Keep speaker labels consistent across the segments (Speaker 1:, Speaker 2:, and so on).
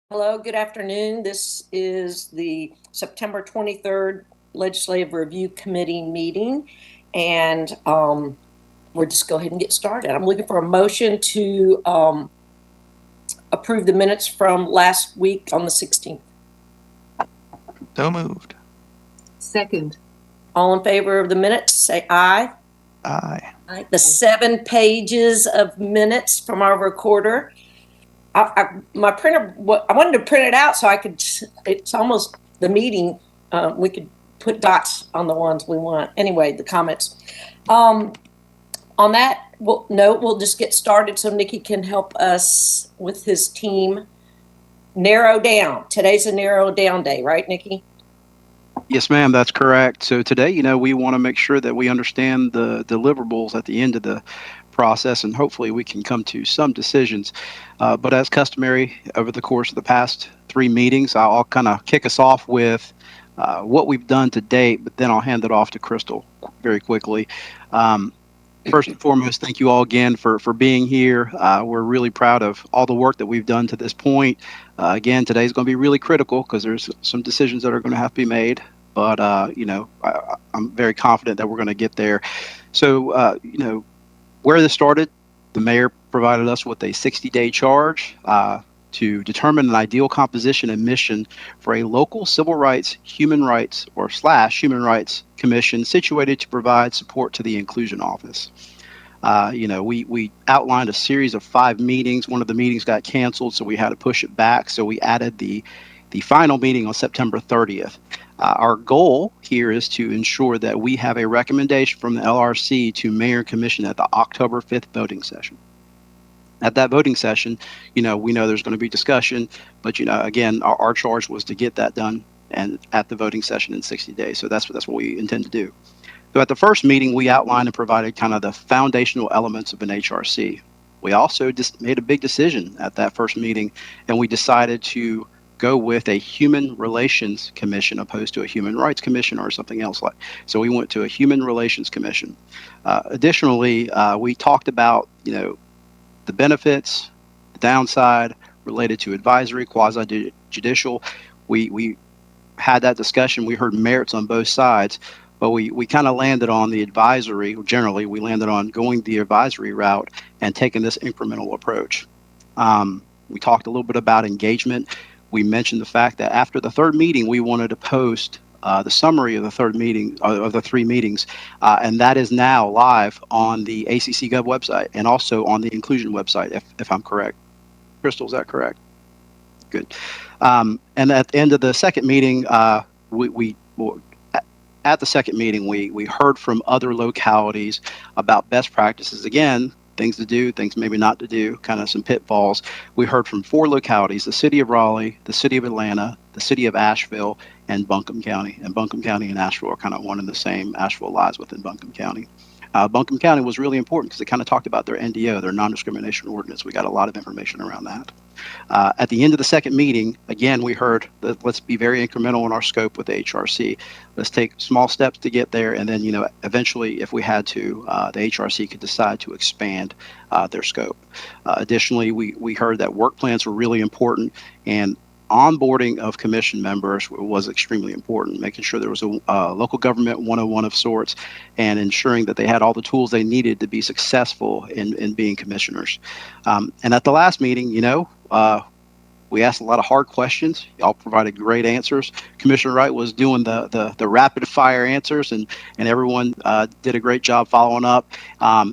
Speaker 1: Hello, good afternoon. This is the September 23rd Legislative Review Committee meeting, and we'll just go ahead and get started. I'm looking for a motion to approve the minutes from last week on the 16th.
Speaker 2: So moved.
Speaker 3: Second.
Speaker 1: All in favor of the minutes, say aye.
Speaker 2: Aye.
Speaker 1: The 7 pages of minutes from our recorder. My printer, I wanted to print it out so I could, it's almost the meeting, we could put dots on the ones we want. Anyway, the comments. On that note, we'll just get started so Nikki can help us with his team narrow down. Today's a narrow down day, right, Nikki?
Speaker 4: Yes, ma'am, that's correct. So today, we want to make sure that we understand the deliverables at the end of the process, and hopefully we can come to some decisions. But as customary over the course of the past 3 meetings, I'll kind of kick us off with what we've done to date, but then I'll hand it off to Crystal very quickly. First and foremost, thank you all again for being here. We're really proud of all the work that we've done to this point. Again, today's going to be really critical because there's some decisions that are going to have to be made. But, I'm very confident that we're going to get there. So, where this started, the mayor provided us with a 60-day charge to determine an ideal composition and mission for a local civil rights, human rights, or / human rights commission situated to provide support to the inclusion office. We outlined a series of 5 meetings. One of the meetings got canceled, so we had to push it back. So we added the final meeting on September 30th. Our goal here is to ensure that we have a recommendation from the LRC to mayor and commission at the October 5th voting session. At that voting session, we know there's going to be discussion, but again, our charge was to get that done and at the voting session in 60 days. So that's what we intend to do. So at the first meeting, we outlined and provided kind of the foundational elements of an HRC. We also just made a big decision at that first meeting, and we decided to go with a human relations commission opposed to a human rights commission or something else like. So we went to a human relations commission. Additionally, we talked about the benefits, the downside related to advisory, quasi-judicial. We had that discussion. We heard merits on both sides, but we kind of landed on the advisory. Generally, we landed on going the advisory route and taking this incremental approach. We talked a little bit about engagement. We mentioned the fact that after the third meeting, we wanted to post the summary of the third meeting of the 3 meetings, and that is now live on the ACC Gov website and also on the inclusion website, if I'm correct. Crystal, is that correct? Good. And at the end of the second meeting, at the second meeting, we heard from other localities about best practices. Again, things to do, things maybe not to do, kind of some pitfalls. We heard from 4 localities: the city of Raleigh, the city of Atlanta, the city of Asheville, and Buncombe County. And Buncombe County and Asheville are kind of one and the same. Asheville lies within Buncombe County. Buncombe County was really important because it kind of talked about their NDO, their non-discrimination ordinance. We got a lot of information around that. At the end of the second meeting, again, we heard that let's be very incremental in our scope with the HRC. Let's take small steps to get there, and then eventually, if we had to, the HRC could decide to expand their scope. Additionally, we heard that work plans were really important, and onboarding of commission members was extremely important, making sure there was a local government 101 of sorts, and ensuring that they had all the tools they needed to be successful in being commissioners. And at the last meeting, we asked a lot of hard questions. Y'all provided great answers. Commissioner Wright was doing the rapid fire answers, and everyone did a great job following up.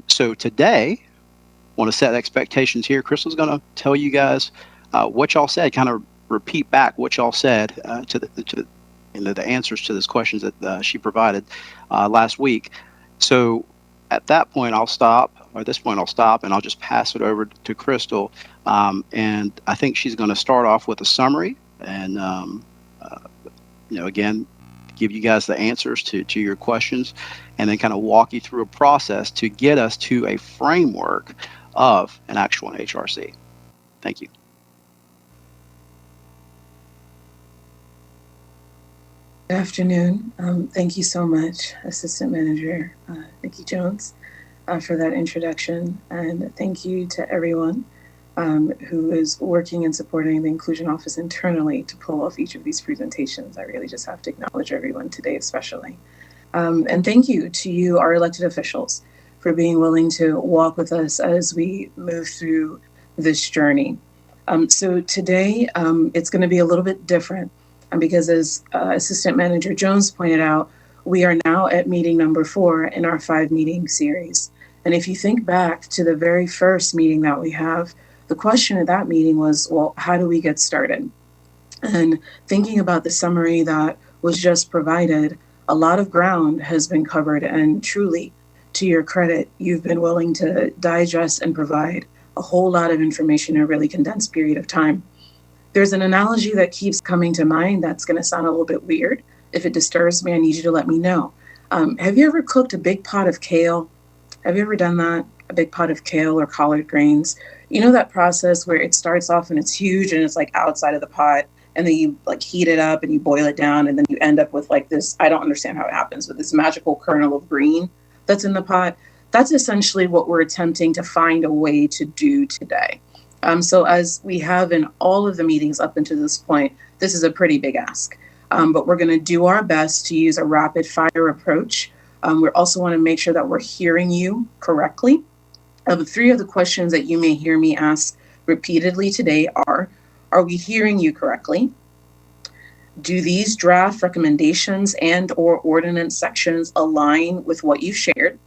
Speaker 4: So today, I want to set expectations here. Crystal's going to tell you guys what y'all said, kind of repeat back what y'all said to the answers to those questions that she provided last week. So at that point, I'll stop, or at this point, I'll stop, and I'll just pass it over to Crystal. And I think she's going to start off with a summary and, again, give you guys the answers to your questions, and then kind of walk you through a process to get us to a framework of an actual HRC. Thank you.
Speaker 3: Good afternoon. Thank you so much, Assistant Manager Nikki Jones, for that introduction. And thank you to everyone who is working and supporting the Inclusion Office internally to pull off each of these presentations. I really just have to acknowledge everyone today, especially. And thank you to you, our elected officials, for being willing to walk with us as we move through this journey. So today, it's going to be a little bit different because as Assistant Manager Jones pointed out, we are now at meeting number 4 in our 5-meeting series. And if you think back to the very first meeting that we have, the question at that meeting was, well, how do we get started? And thinking about the summary that was just provided, a lot of ground has been covered, and truly, to your credit, you've been willing to digest and provide a whole lot of information in a really condensed period of time. There's an analogy that keeps coming to mind that's going to sound a little bit weird. If it disturbs me, I need you to let me know. Have you ever cooked a big pot of kale? Have you ever done that? A big pot of kale or collard greens? You know that process where it starts off and it's huge and it's like outside of the pot, and then you like heat it up and you boil it down, and then you end up with like this, I don't understand how it happens, but this magical kernel of green that's in the pot. That's essentially what we're attempting to find a way to do today. So as we have in all of the meetings up until this point, this is a pretty big ask. But we're going to do our best to use a rapid fire approach. We also want to make sure that we're hearing you correctly. 3 of the questions that you may hear me ask repeatedly today are we hearing you correctly? Do these draft recommendations and or ordinance sections align with what you've shared?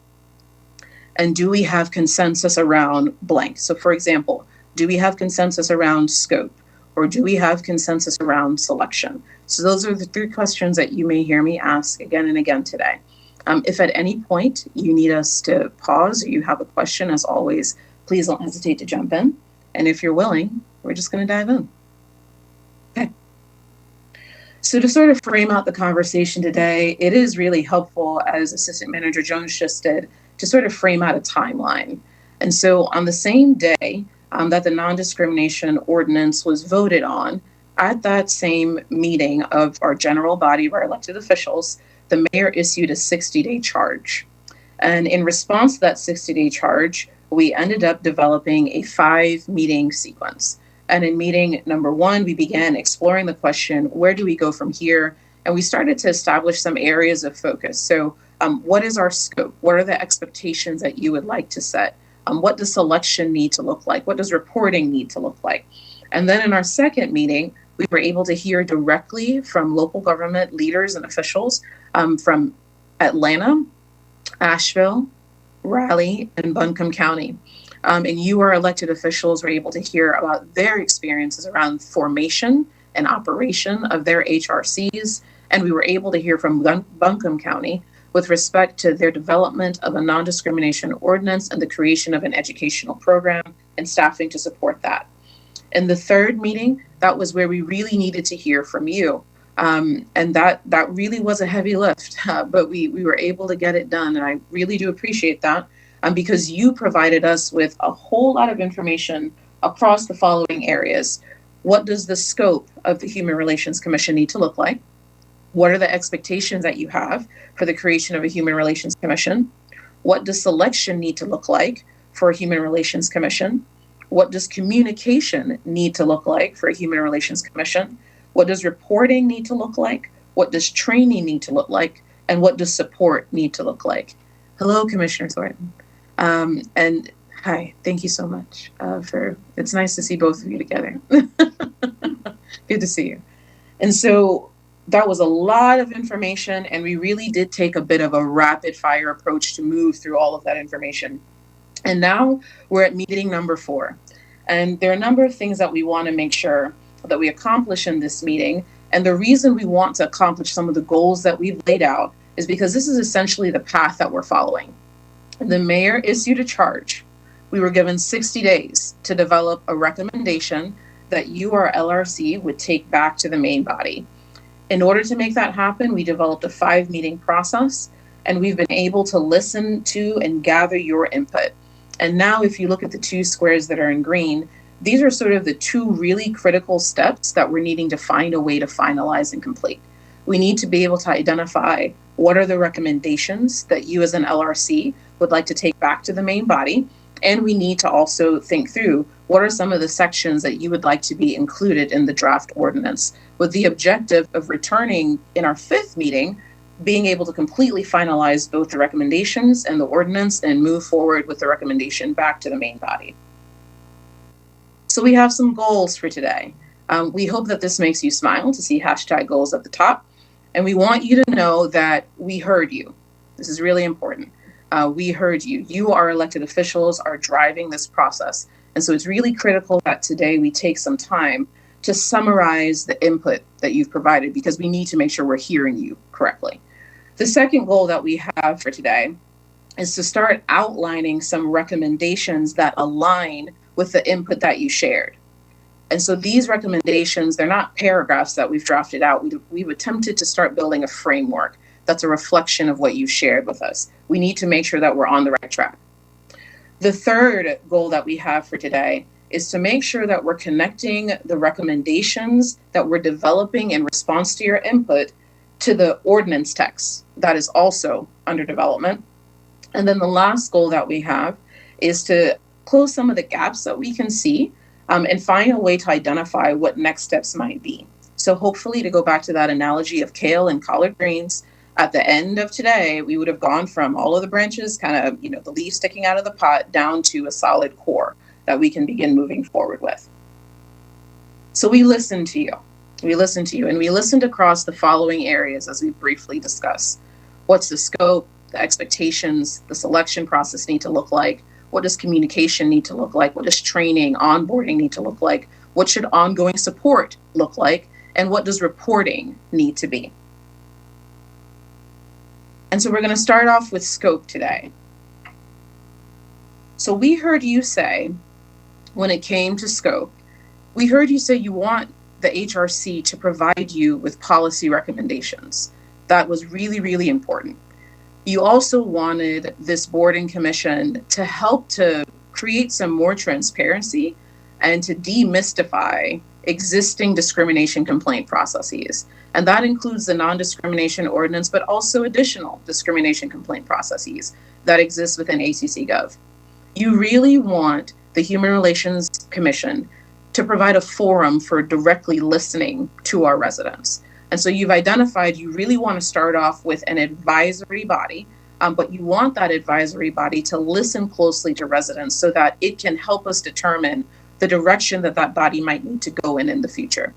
Speaker 3: And do we have consensus around blank? So for example, do we have consensus around scope? Or do we have consensus around selection? So those are the 3 questions that you may hear me ask again and again today. If at any point you need us to pause or you have a question, as always, please don't hesitate to jump in. And if you're willing, we're just going to dive in. Okay. So to sort of frame out the conversation today, it is really helpful, as Assistant Manager Jones just did, to sort of frame out a timeline. And so on the same day that the non-discrimination ordinance was voted on, at that same meeting of our general body of our elected officials, the mayor issued a 60-day charge. And in response to that 60-day charge, we ended up developing a 5-meeting sequence. And in meeting number 1, we began exploring the question, where do we go from here? And we started to establish some areas of focus. So what is our scope? What are the expectations that you would like to set? What does selection need to look like? What does reporting need to look like? And then in our second meeting, we were able to hear directly from local government leaders and officials from Atlanta, Asheville, Raleigh, and Buncombe County. And you, our elected officials, were able to hear about their experiences around formation and operation of their HRCs. And we were able to hear from Buncombe County with respect to their development of a non-discrimination ordinance and the creation of an educational program and staffing to support that. In the third meeting, that was where we really needed to hear from you. And that really was a heavy lift, but we were able to get it done. And I really do appreciate that because you provided us with a whole lot of information across the following areas. What does the scope of the Human Relations Commission need to look like? What are the expectations that you have for the creation of a Human Relations Commission? What does selection need to look like for a Human Relations Commission? What does communication need to look like for a Human Relations Commission? What does reporting need to look like? What does training need to look like? And what does support need to look like? Hello, Commissioner Thornton. And hi, thank you so much it's nice to see both of you together. Good to see you. And so that was a lot of information, and we really did take a bit of a rapid fire approach to move through all of that information. And now we're at meeting number 4. And there are a number of things that we want to make sure that we accomplish in this meeting. And the reason we want to accomplish some of the goals that we've laid out is because this is essentially the path that we're following. The mayor issued a charge. We were given 60 days to develop a recommendation that you, our LRC, would take back to the main body. In order to make that happen, we developed a 5-meeting process, and we've been able to listen to and gather your input. And now if you look at the 2 squares that are in green, these are sort of the 2 really critical steps that we're needing to find a way to finalize and complete. We need to be able to identify what are the recommendations that you as an LRC would like to take back to the main body. And we need to also think through what are some of the sections that you would like to be included in the draft ordinance, with the objective of returning in our 5th meeting, being able to completely finalize both the recommendations and the ordinance and move forward with the recommendation back to the main body. So we have some goals for today. We hope that this makes you smile to see #goals at the top. And we want you to know that we heard you. This is really important. We heard you. You, our elected officials, are driving this process. And so it's really critical that today we take some time to summarize the input that you've provided, because we need to make sure we're hearing you correctly. The second goal that we have for today is to start outlining some recommendations that align with the input that you shared. And so these recommendations, they're not paragraphs that we've drafted out. We've attempted to start building a framework that's a reflection of what you've shared with us. We need to make sure that we're on the right track. The third goal that we have for today is to make sure that we're connecting the recommendations that we're developing in response to your input to the ordinance text that is also under development. And then the last goal that we have is to close some of the gaps that we can see, and find a way to identify what next steps might be. So hopefully, to go back to that analogy of kale and collard greens, at the end of today, we would have gone from all of the branches, kind of, the leaves sticking out of the pot, down to a solid core that we can begin moving forward with. So we listened to you. We listened to you, and we listened across the following areas as we briefly discussed. What's the scope, the expectations, the selection process need to look like? What does communication need to look like? What does training, onboarding need to look like? What should ongoing support look like? And what does reporting need to be? And so we're going to start off with scope today. So we heard you say, when it came to scope, we heard you say you want the HRC to provide you with policy recommendations. That was really, really important. You also wanted this board and commission to help to create some more transparency and to demystify existing discrimination complaint processes. And that includes the non-discrimination ordinance, but also additional discrimination complaint processes that exist within ACC Gov. You really want the Human Relations Commission to provide a forum for directly listening to our residents. And so you've identified you really want to start off with an advisory body, but you want that advisory body to listen closely to residents so that it can help us determine the direction that that body might need to go in the future.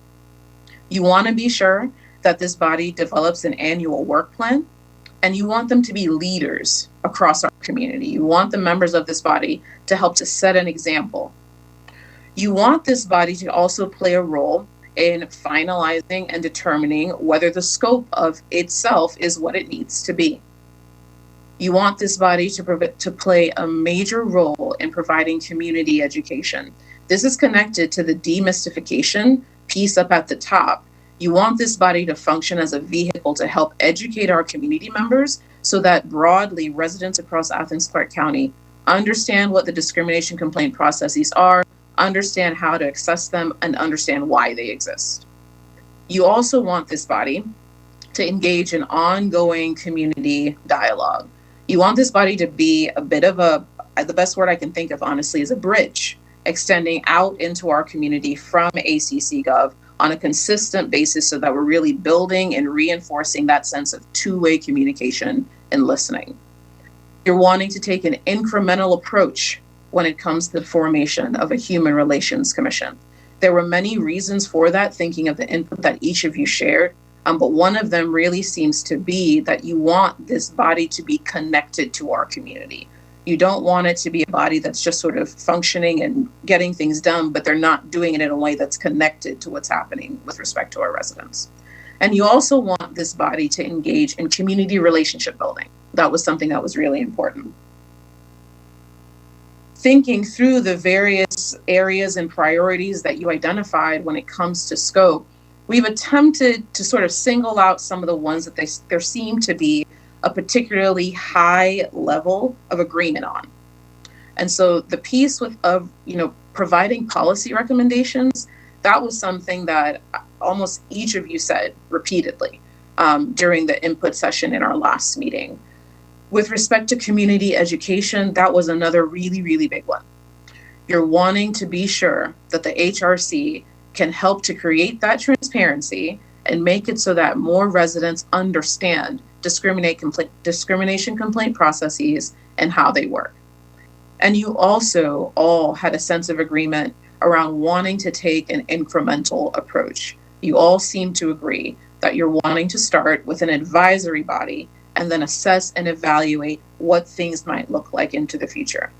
Speaker 3: You want to be sure that this body develops an annual work plan, and you want them to be leaders across our community. You want the members of this body to help to set an example. You want this body to also play a role in finalizing and determining whether the scope of itself is what it needs to be. You want this body to play a major role in providing community education. This is connected to the demystification piece up at the top. You want this body to function as a vehicle to help educate our community members so that broadly residents across Athens-Clarke County understand what the discrimination complaint processes are, understand how to access them, and understand why they exist. You also want this body to engage in ongoing community dialogue. You want this body to be a bit of the best word I can think of, honestly, is a bridge extending out into our community from ACC Gov on a consistent basis so that we're really building and reinforcing that sense of two-way communication and listening. You're wanting to take an incremental approach when it comes to the formation of a Human Relations Commission. There were many reasons for that, thinking of the input that each of you shared, but one of them really seems to be that you want this body to be connected to our community. You don't want it to be a body that's just sort of functioning and getting things done, but they're not doing it in a way that's connected to what's happening with respect to our residents. And you also want this body to engage in community relationship building. That was something that was really important. Thinking through the various areas and priorities that you identified when it comes to scope, we've attempted to sort of single out some of the ones that there seem to be a particularly high level of agreement on. And so the piece of providing policy recommendations, that was something that almost each of you said repeatedly during the input session in our last meeting. With respect to community education, that was another really, really big one. You're wanting to be sure that the HRC can help to create that transparency and make it so that more residents understand discrimination complaint processes and how they work. And you also all had a sense of agreement around wanting to take an incremental approach. You all seem to agree that you're wanting to start with an advisory body and then assess and evaluate what things might look like into the future.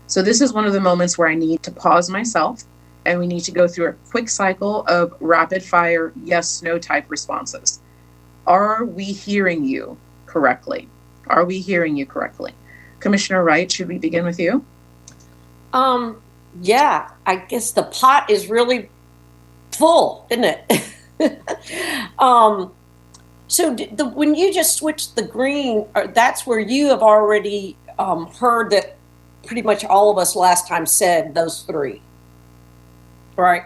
Speaker 3: So this is one of the moments where I need to pause myself and we need to go through a quick cycle of rapid fire yes, no type responses. Are we hearing you correctly? Are we hearing you correctly? Commissioner Wright, should we begin with you?
Speaker 1: Yeah, I guess the pot is really full, isn't it? So when you just switched the green, that's where you have already heard that pretty much all of us last time said those three, right?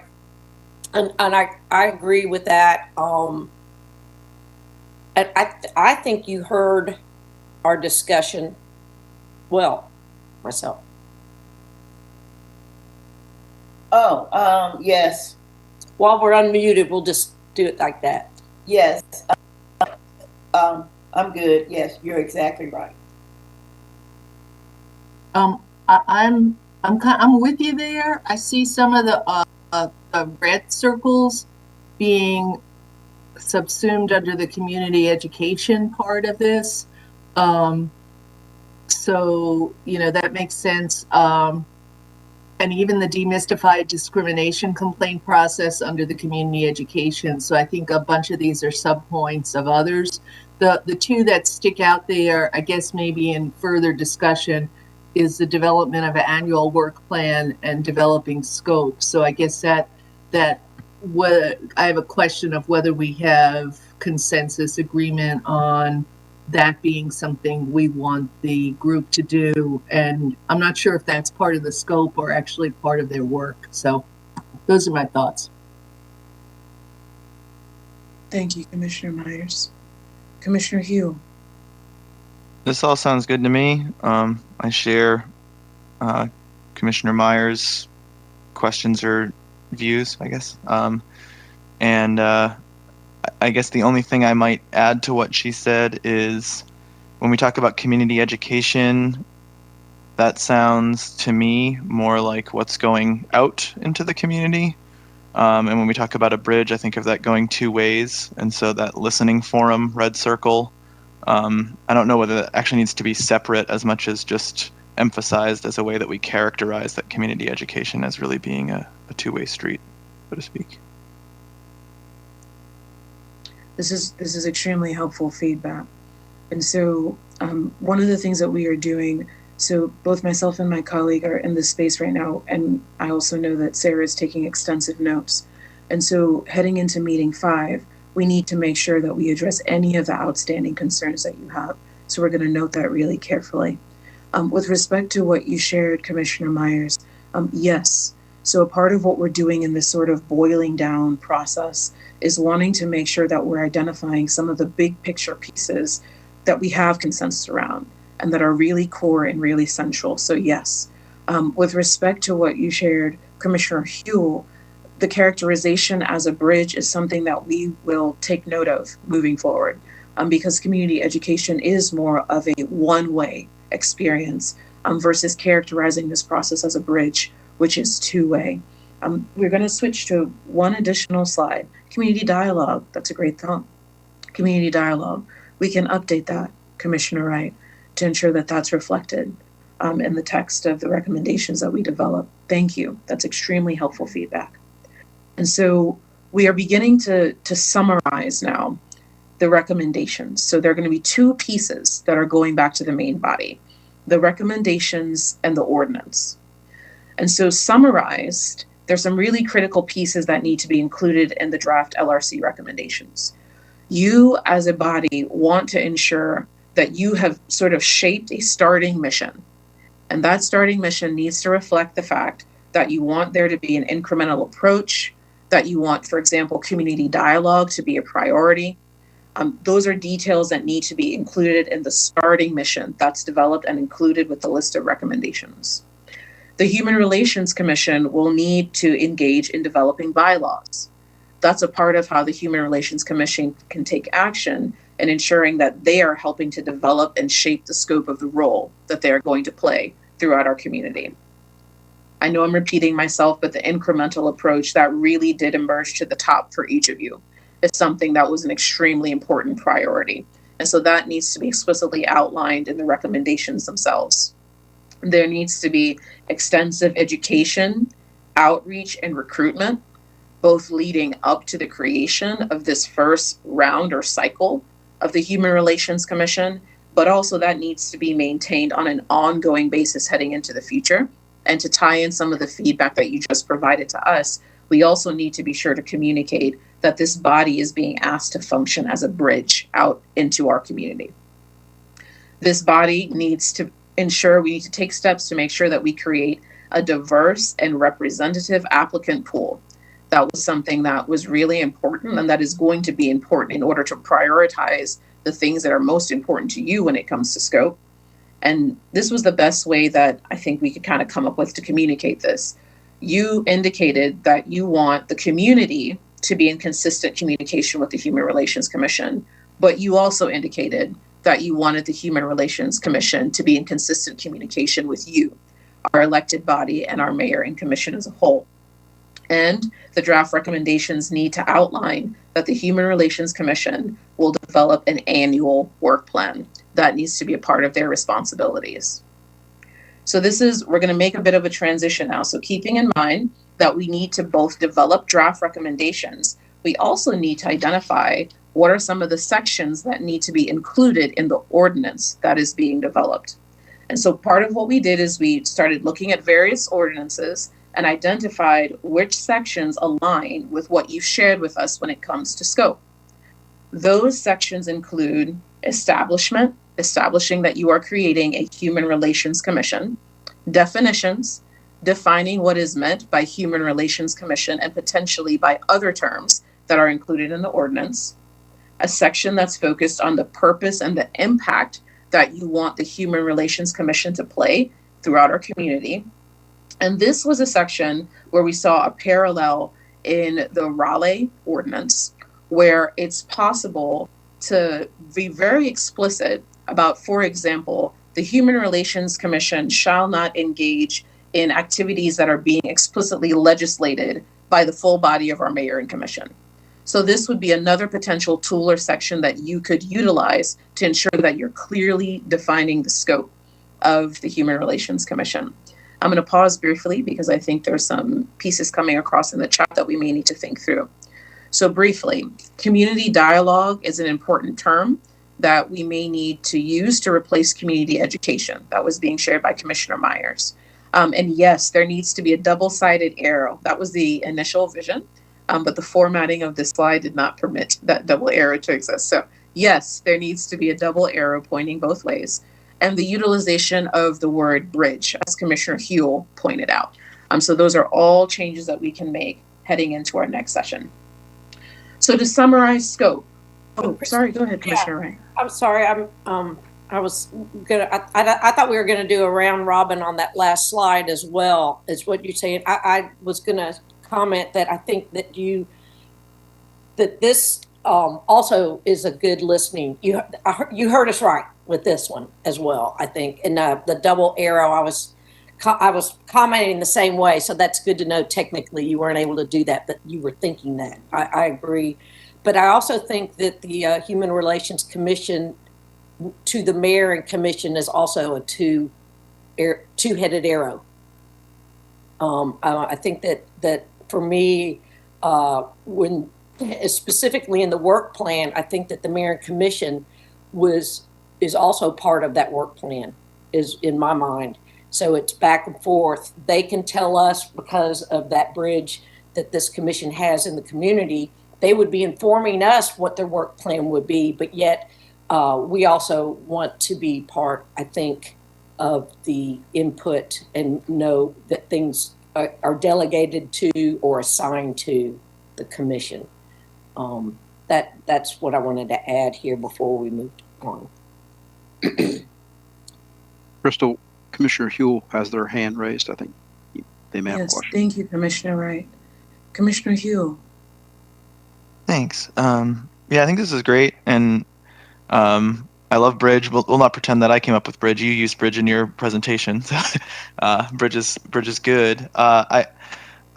Speaker 1: And I agree with that. And I think you heard our discussion well, myself.
Speaker 5: Oh, yes,
Speaker 1: While we're unmuted, we'll just do it like that.
Speaker 5: yes. I'm good. Yes, you're exactly right.
Speaker 6: I'm with you there. I see some of the red circles being subsumed under the community education part of this. So, that makes sense. And even the demystified discrimination complaint process under the community education. So I think a bunch of these are subpoints of others. The two that stick out there, I guess maybe in further discussion, is the development of an annual work plan and developing scope. So I guess that I have a question of whether we have consensus agreement on that being something we want the group to do. And I'm not sure if that's part of the scope or actually part of their work. So those are my thoughts.
Speaker 3: Thank you, Commissioner Myers. Commissioner Hugh.
Speaker 2: This all sounds good to me. I share Commissioner Myers' questions or views, I guess. And I guess the only thing I might add to what she said is when we talk about community education, that sounds to me more like what's going out into the community. And when we talk about a bridge, I think of that going two ways. And so that listening forum, red circle, I don't know whether that actually needs to be separate as much as just emphasized as a way that we characterize that community education as really being a two-way street, so to speak.
Speaker 3: This is extremely helpful feedback. And so one of the things that we are doing, so both myself and my colleague are in this space right now, and I also know that Sarah is taking extensive notes. And so heading into meeting 5, we need to make sure that we address any of the outstanding concerns that you have. So we're going to note that really carefully. With respect to what you shared, Commissioner Myers, yes. So a part of what we're doing in this sort of boiling down process is wanting to make sure that we're identifying some of the big picture pieces that we have consensus around and that are really core and really central. So yes, with respect to what you shared, Commissioner Huell, the characterization as a bridge is something that we will take note of moving forward, because community education is more of a one-way experience versus characterizing this process as a bridge, which is two-way. We're going to switch to one additional slide. Community dialogue, that's a great thought. Community dialogue, we can update that, Commissioner Wright, to ensure that that's reflected in the text of the recommendations that we develop. Thank you, that's extremely helpful feedback. And so we are beginning to summarize now the recommendations. So there are going to be two pieces that are going back to the main body, the recommendations and the ordinance. And so summarized, there's some really critical pieces that need to be included in the draft LRC recommendations. You as a body want to ensure that you have sort of shaped a starting mission. And that starting mission needs to reflect the fact that you want there to be an incremental approach, that you want, for example, community dialogue to be a priority, Those are details that need to be included in the starting mission that's developed and included with the list of recommendations. The Human Relations Commission will need to engage in developing bylaws. That's a part of how the Human Relations Commission can take action in ensuring that they are helping to develop and shape the scope of the role that they are going to play throughout our community. I know I'm repeating myself, but the incremental approach that really did emerge to the top for each of you is something that was an extremely important priority. And so that needs to be explicitly outlined in the recommendations themselves. There needs to be extensive education, outreach, and recruitment, both leading up to the creation of this first round or cycle of the Human Relations Commission, but also that needs to be maintained on an ongoing basis heading into the future. And to tie in some of the feedback that you just provided to us, we also need to be sure to communicate that this body is being asked to function as a bridge out into our community. This body needs to ensure we need to take steps to make sure that we create a diverse and representative applicant pool. That was something that was really important and that is going to be important in order to prioritize the things that are most important to you when it comes to scope. And this was the best way that I think we could kind of come up with to communicate this. You indicated that you want the community to be in consistent communication with the Human Relations Commission, but you also indicated that you wanted the Human Relations Commission to be in consistent communication with you, our elected body, and our mayor and commission as a whole. And the draft recommendations need to outline that the Human Relations Commission will develop an annual work plan. That needs to be a part of their responsibilities. So we're going to make a bit of a transition now. So keeping in mind that we need to both develop draft recommendations, we also need to identify what are some of the sections that need to be included in the ordinance that is being developed. And so part of what we did is we started looking at various ordinances and identified which sections align with what you shared with us when it comes to scope. Those sections include establishing that you are creating a Human Relations Commission, definitions, defining what is meant by Human Relations Commission and potentially by other terms that are included in the ordinance, a section that's focused on the purpose and the impact that you want the Human Relations Commission to play throughout our community. And this was a section where we saw a parallel in the Raleigh ordinance, where it's possible to be very explicit about, for example, the Human Relations Commission shall not engage in activities that are being explicitly legislated by the full body of our mayor and commission. So this would be another potential tool or section that you could utilize to ensure that you're clearly defining the scope of the Human Relations Commission. I'm going to pause briefly because I think there's some pieces coming across in the chat that we may need to think through. So briefly, community dialogue is an important term that we may need to use to replace community education. That was being shared by Commissioner Myers. And yes, there needs to be a double-sided arrow. That was the initial vision, but the formatting of this slide did not permit that double arrow to exist. So yes, there needs to be a double arrow pointing both ways. And the utilization of the word bridge, as Commissioner Huell pointed out. So those are all changes that we can make heading into our next session. So to summarize scope. Oh, sorry, go ahead, Commissioner Ray.
Speaker 1: I'm sorry, I was gonna, I thought we were gonna do a round robin on that last slide as well, is what you're saying. I was gonna comment that I think that this also is a good listening. You heard us right with this one as well, I think. And the double arrow, I was commenting the same way, so that's good to know. Technically, you weren't able to do that, but you were thinking that. I agree. But I also think that the Human Relations Commission to the mayor and commission is also a two-headed arrow. I think that for me, when specifically in the work plan, I think that the mayor and commission is also part of that work plan, is in my mind. So it's back and forth. They can tell us, because of that bridge that this commission has in the community, they would be informing us what their work plan would be, but yet we also want to be part, I think, of the input and know that things are delegated to or assigned to the commission. that's what I wanted to add here before we move on.
Speaker 4: Crystal, Commissioner Huell has their hand raised. I think they may have a
Speaker 3: Yes,
Speaker 4: question.
Speaker 3: thank you, Commissioner Wright. Commissioner Huell.
Speaker 2: Thanks. Yeah, I think this is great, and I love Bridge. We'll not pretend that I came up with Bridge. You used Bridge in your presentation. So, Bridge is good.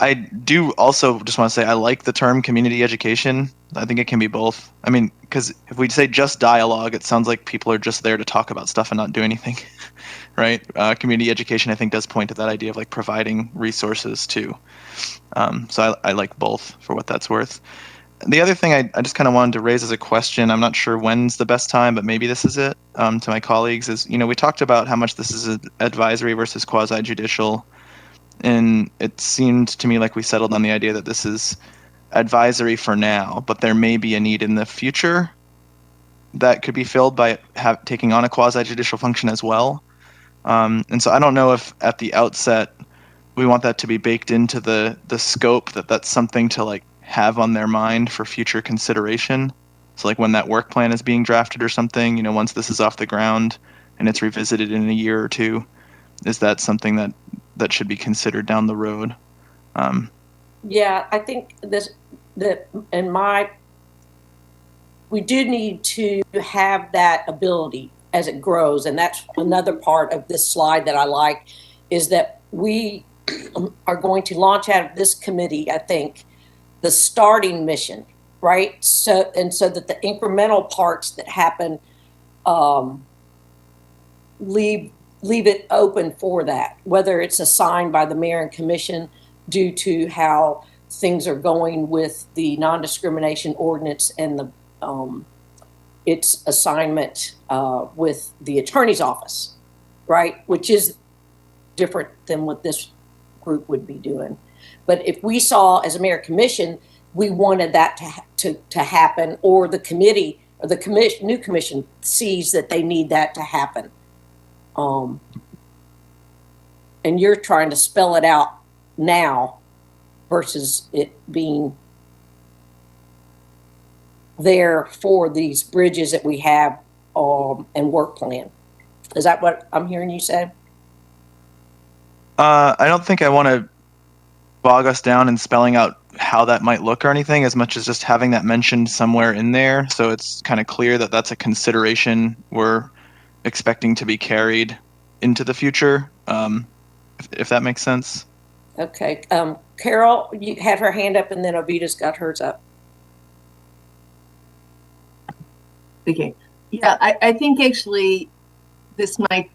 Speaker 2: I do also just want to say I like the term community education. I think it can be both. I mean, because if we say just dialogue, it sounds like people are just there to talk about stuff and not do anything, right? Community education, I think, does point to that idea of like providing resources too. So I like both for what that's worth. The other thing I just kind of wanted to raise as a question, I'm not sure when's the best time, but maybe this is it, to my colleagues, is, we talked about how much this is advisory versus quasi-judicial, and it seemed to me like we settled on the idea that this is advisory for now, but there may be a need in the future that could be filled by taking on a quasi-judicial function as well. And so I don't know if at the outset we want that to be baked into the scope, that's something to like have on their mind for future consideration. So like when that work plan is being drafted or something, once this is off the ground and it's revisited in a year or two, is that something that should be considered down the road?
Speaker 1: Yeah, I think we do need to have that ability as it grows. And that's another part of this slide that I like, is that we are going to launch out of this committee, I think, the starting mission, right? So that the incremental parts that happen, leave it open for that, whether it's assigned by the mayor and commission due to how things are going with the non-discrimination ordinance and the its assignment with the attorney's office, right? Which is different than what this group would be doing. But if we saw as a mayor commission, we wanted that to happen, or the committee or the new commission sees that they need that to happen. And you're trying to spell it out now versus it being there for these bridges that we have and work plan. Is that what I'm hearing you say?
Speaker 2: I don't think I want to bog us down in spelling out how that might look or anything, as much as just having that mentioned somewhere in there, so it's kind of clear that that's a consideration we're expecting to be carried into the future, if that makes sense.
Speaker 1: Okay. Carol, you had her hand up, and then Ovita's got hers up.
Speaker 6: Okay. Yeah, I think actually this might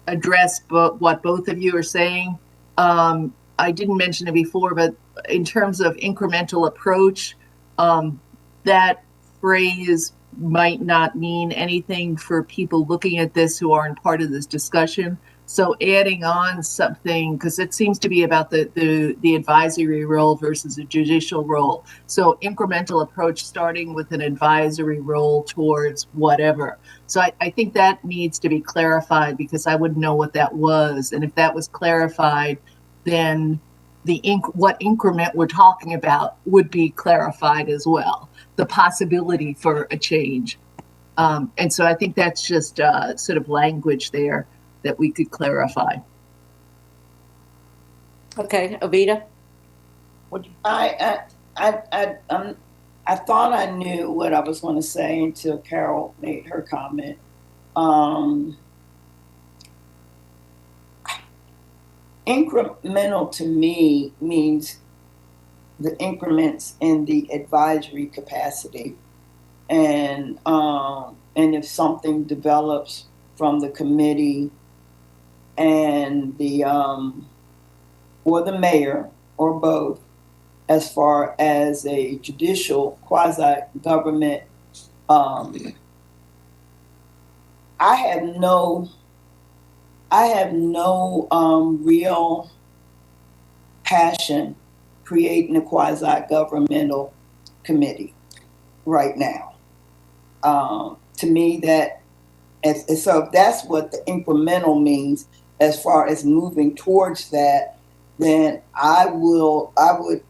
Speaker 6: address what both of you are saying. I didn't mention it before, but in terms of incremental approach, that phrase might not mean anything for people looking at this who aren't part of this discussion. So adding on something, because it seems to be about the advisory role versus a judicial role. So incremental approach, starting with an advisory role towards whatever. So I think that needs to be clarified, because I wouldn't know what that was. And if that was clarified, then what increment we're talking about would be clarified as well. The possibility for a change. And so I think that's just sort of language there that we could clarify.
Speaker 1: Okay, Ovita?
Speaker 5: I thought I knew what I was going to say until Carol made her comment. Incremental to me means the increments in the advisory capacity, and if something develops from the committee and the or the mayor or both, as far as a judicial quasi-government, I have no real passion creating a quasi-governmental committee right now. To me, so if that's what the incremental means, as far as moving towards that, then I would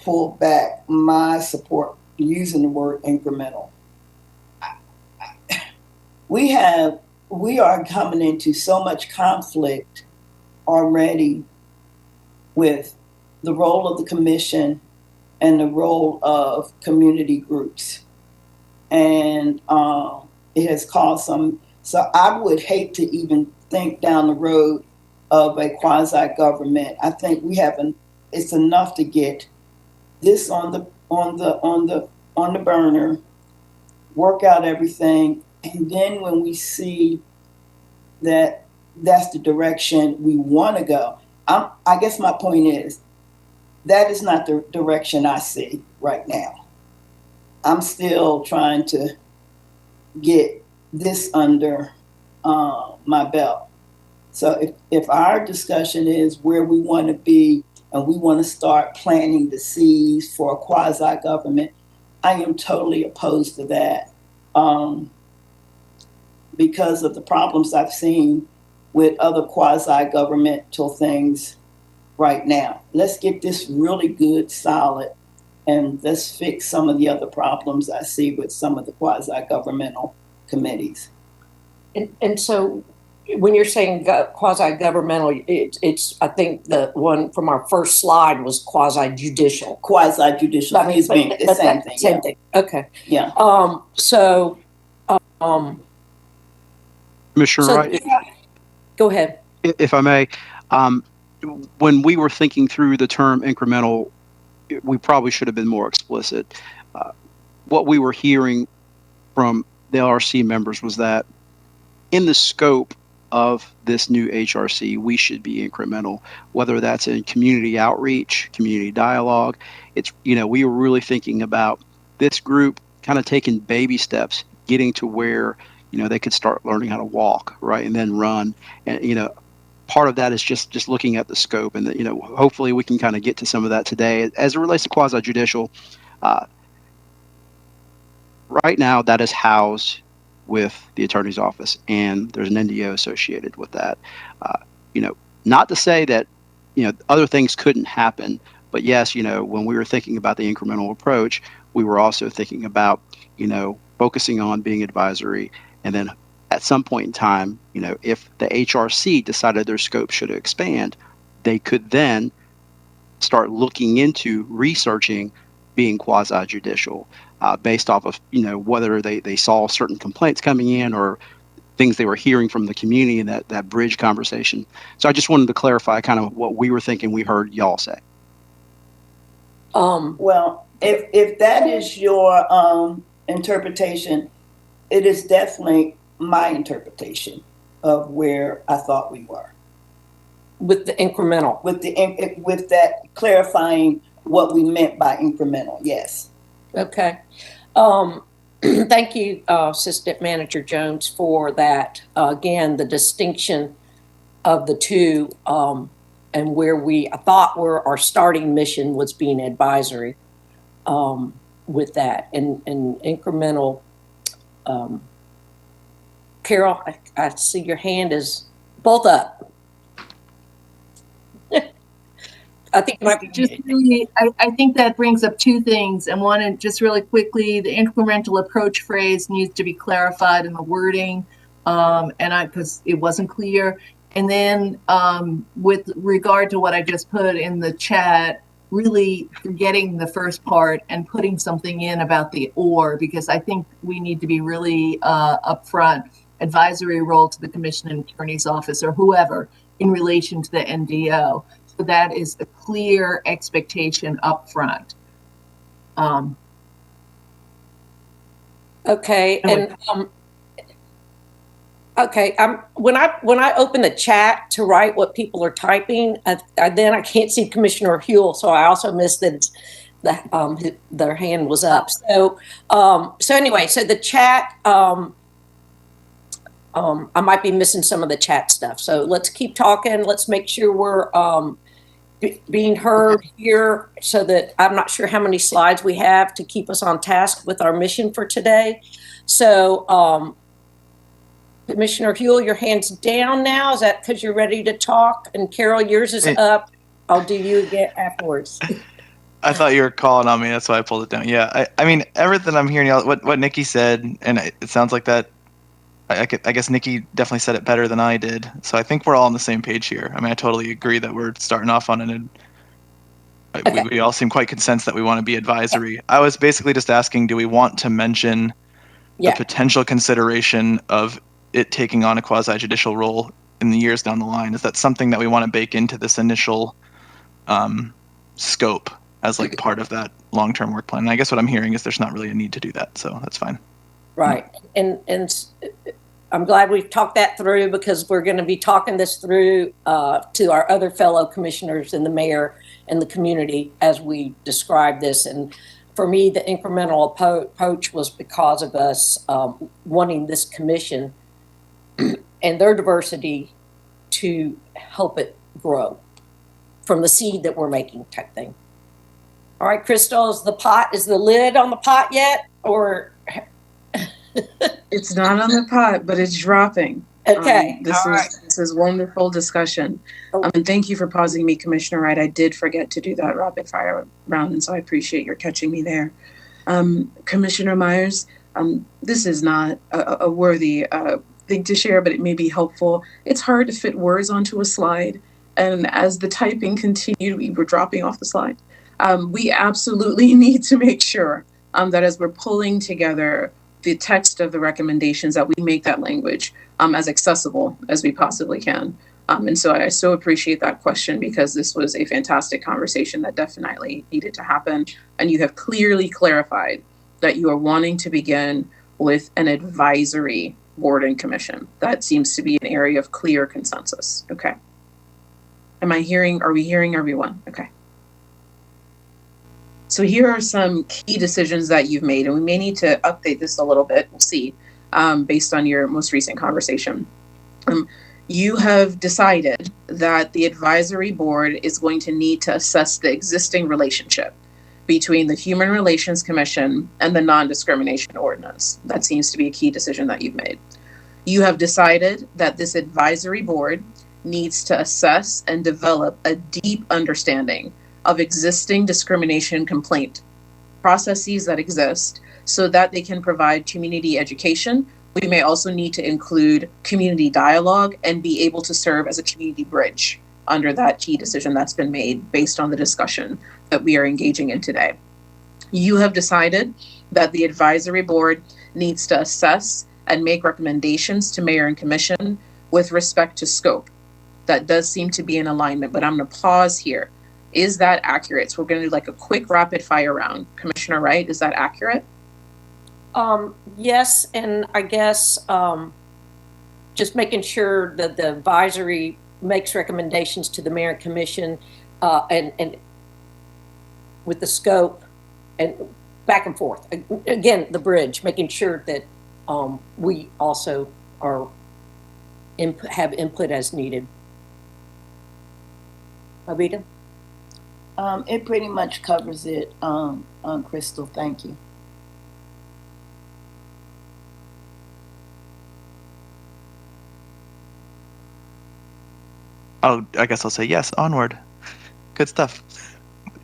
Speaker 5: pull back my support using the word incremental. We are coming into so much conflict already with the role of the commission and the role of community groups. And it has caused some, so I would hate to even think down the road of a quasi-government. I think it's enough to get this on the burner, work out everything, and then when we see that that's the direction we want to go, I guess my point is that is not the direction I see right now. I'm still trying to get this under my belt. So if our discussion is where we want to be and we want to start planting the seeds for a quasi-government, I am totally opposed to that because of the problems I've seen with other quasi-governmental things right now. Let's get this really good, solid, and let's fix some of the other problems I see with some of the quasi-governmental committees.
Speaker 1: And so when you're saying quasi-governmental, it's I think the one from our first slide was quasi-judicial.
Speaker 5: Quasi-judicial.
Speaker 1: I mean,
Speaker 5: the same thing.
Speaker 1: Same thing. Okay.
Speaker 5: Yeah.
Speaker 4: Commissioner
Speaker 1: So,
Speaker 4: Wright,
Speaker 1: go ahead.
Speaker 4: if I may, when we were thinking through the term incremental, we probably should have been more explicit. What we were hearing from the LRC members was that in the scope of this new HRC, we should be incremental, whether that's in community outreach, community dialogue. It's, we were really thinking about this group kind of taking baby steps, getting to where, they could start learning how to walk, right, and then run. And, part of that is just looking at the scope, and hopefully we can kind of get to some of that today. As it relates to quasi-judicial, right now that is housed with the attorney's office, and there's an NDO associated with that. Not to say that other things couldn't happen, but yes, when we were thinking about the incremental approach, we were also thinking about focusing on being advisory, and then at some point in time, if the HRC decided their scope should expand, they could then start looking into researching being quasi-judicial based off of, whether they saw certain complaints coming in or things they were hearing from the community in that bridge conversation. So I just wanted to clarify kind of what we were thinking we heard y'all say.
Speaker 5: Well, if that is your interpretation, it is definitely my interpretation of where I thought we were.
Speaker 1: With the incremental.
Speaker 5: With that clarifying what we meant by incremental, yes.
Speaker 1: Okay. Thank you, Assistant Manager Jones, for that. Again, the distinction of the two and where I thought our starting mission was being advisory with that and incremental. Carol, I see your hand is both up. I think it might be
Speaker 6: just really, I think that brings up two things. And one, just really quickly, the incremental approach phrase needs to be clarified in the wording, because it wasn't clear. And then with regard to what I just put in the chat, really forgetting the first part and putting something in about the or, because I think we need to be really upfront. Advisory role to the Commission and Attorney's Office or whoever in relation to the NDO. So that is a clear expectation up front.
Speaker 1: Okay, and okay. When I open the chat to write what people are typing, then I can't see Commissioner Huell, so I also missed that their hand was up. So anyway, so the chat. I might be missing some of the chat stuff. So let's keep talking. Let's make sure we're being heard here so that I'm not sure how many slides we have to keep us on task with our mission for today. So Commissioner Huell, your hand's down now. Is that because you're ready to talk? And Carol, yours is up. I'll do you again afterwards.
Speaker 2: I thought you were calling on me. That's why I pulled it down. Yeah, I mean, everything I'm hearing, what Nikki said, and it sounds like that. I guess Nikki definitely said it better than I did. So I think we're all on the same page here. I mean, I totally agree that we're starting off on
Speaker 1: Okay.
Speaker 2: we all seem quite consensus that we want to be advisory. I was basically just asking, do we want to mention the
Speaker 1: Yeah.
Speaker 2: potential consideration of it taking on a quasi-judicial role in the years down the line? Is that something that we want to bake into this initial scope as like part of that long-term work plan? And I guess what I'm hearing is there's not really a need to do that, so that's fine.
Speaker 1: Right. And I'm glad we've talked that through, because we're going to be talking this through to our other fellow commissioners and the mayor and the community as we describe this. And for me, the incremental approach was because of us wanting this commission and their diversity to help it grow from the seed that we're making type thing. All right, Crystal, is the lid on the pot yet, or?
Speaker 3: It's not on the pot, but it's dropping.
Speaker 1: Okay.
Speaker 3: This is wonderful discussion. And thank you for pausing me, Commissioner Wright. I did forget to do that rapid fire round, and so I appreciate your catching me there. Commissioner Myers, this is not a worthy thing to share, but it may be helpful. It's hard to fit words onto a slide. And as the typing continued, we were dropping off the slide. We absolutely need to make sure that as we're pulling together the text of the recommendations, that we make that language as accessible as we possibly can. And so I so appreciate that question, because this was a fantastic conversation that definitely needed to happen. And you have clearly clarified that you are wanting to begin with an advisory board and commission. That seems to be an area of clear consensus. Okay. Are we hearing everyone? Okay. So here are some key decisions that you've made, and we may need to update this a little bit. We'll see, based on your most recent conversation. You have decided that the advisory board is going to need to assess the existing relationship between the Human Relations Commission and the non-discrimination ordinance. That seems to be a key decision that you've made. You have decided that this advisory board needs to assess and develop a deep understanding of existing discrimination complaint processes that exist, so that they can provide community education. We may also need to include community dialogue and be able to serve as a community bridge under that key decision that's been made based on the discussion that we are engaging in today. You have decided that the advisory board needs to assess and make recommendations to mayor and commission with respect to scope. That does seem to be in alignment, but I'm going to pause here. Is that accurate? So we're going to do like a quick rapid fire round. Commissioner Wright, is that accurate?
Speaker 1: Yes, and I guess just making sure that the advisory makes recommendations to the mayor and commission, and with the scope and back and forth. Again, the bridge, making sure that we also are have input as needed. Abita?
Speaker 5: It pretty much covers it, Crystal. Thank you.
Speaker 2: Oh, I guess I'll say yes. Onward. Good stuff.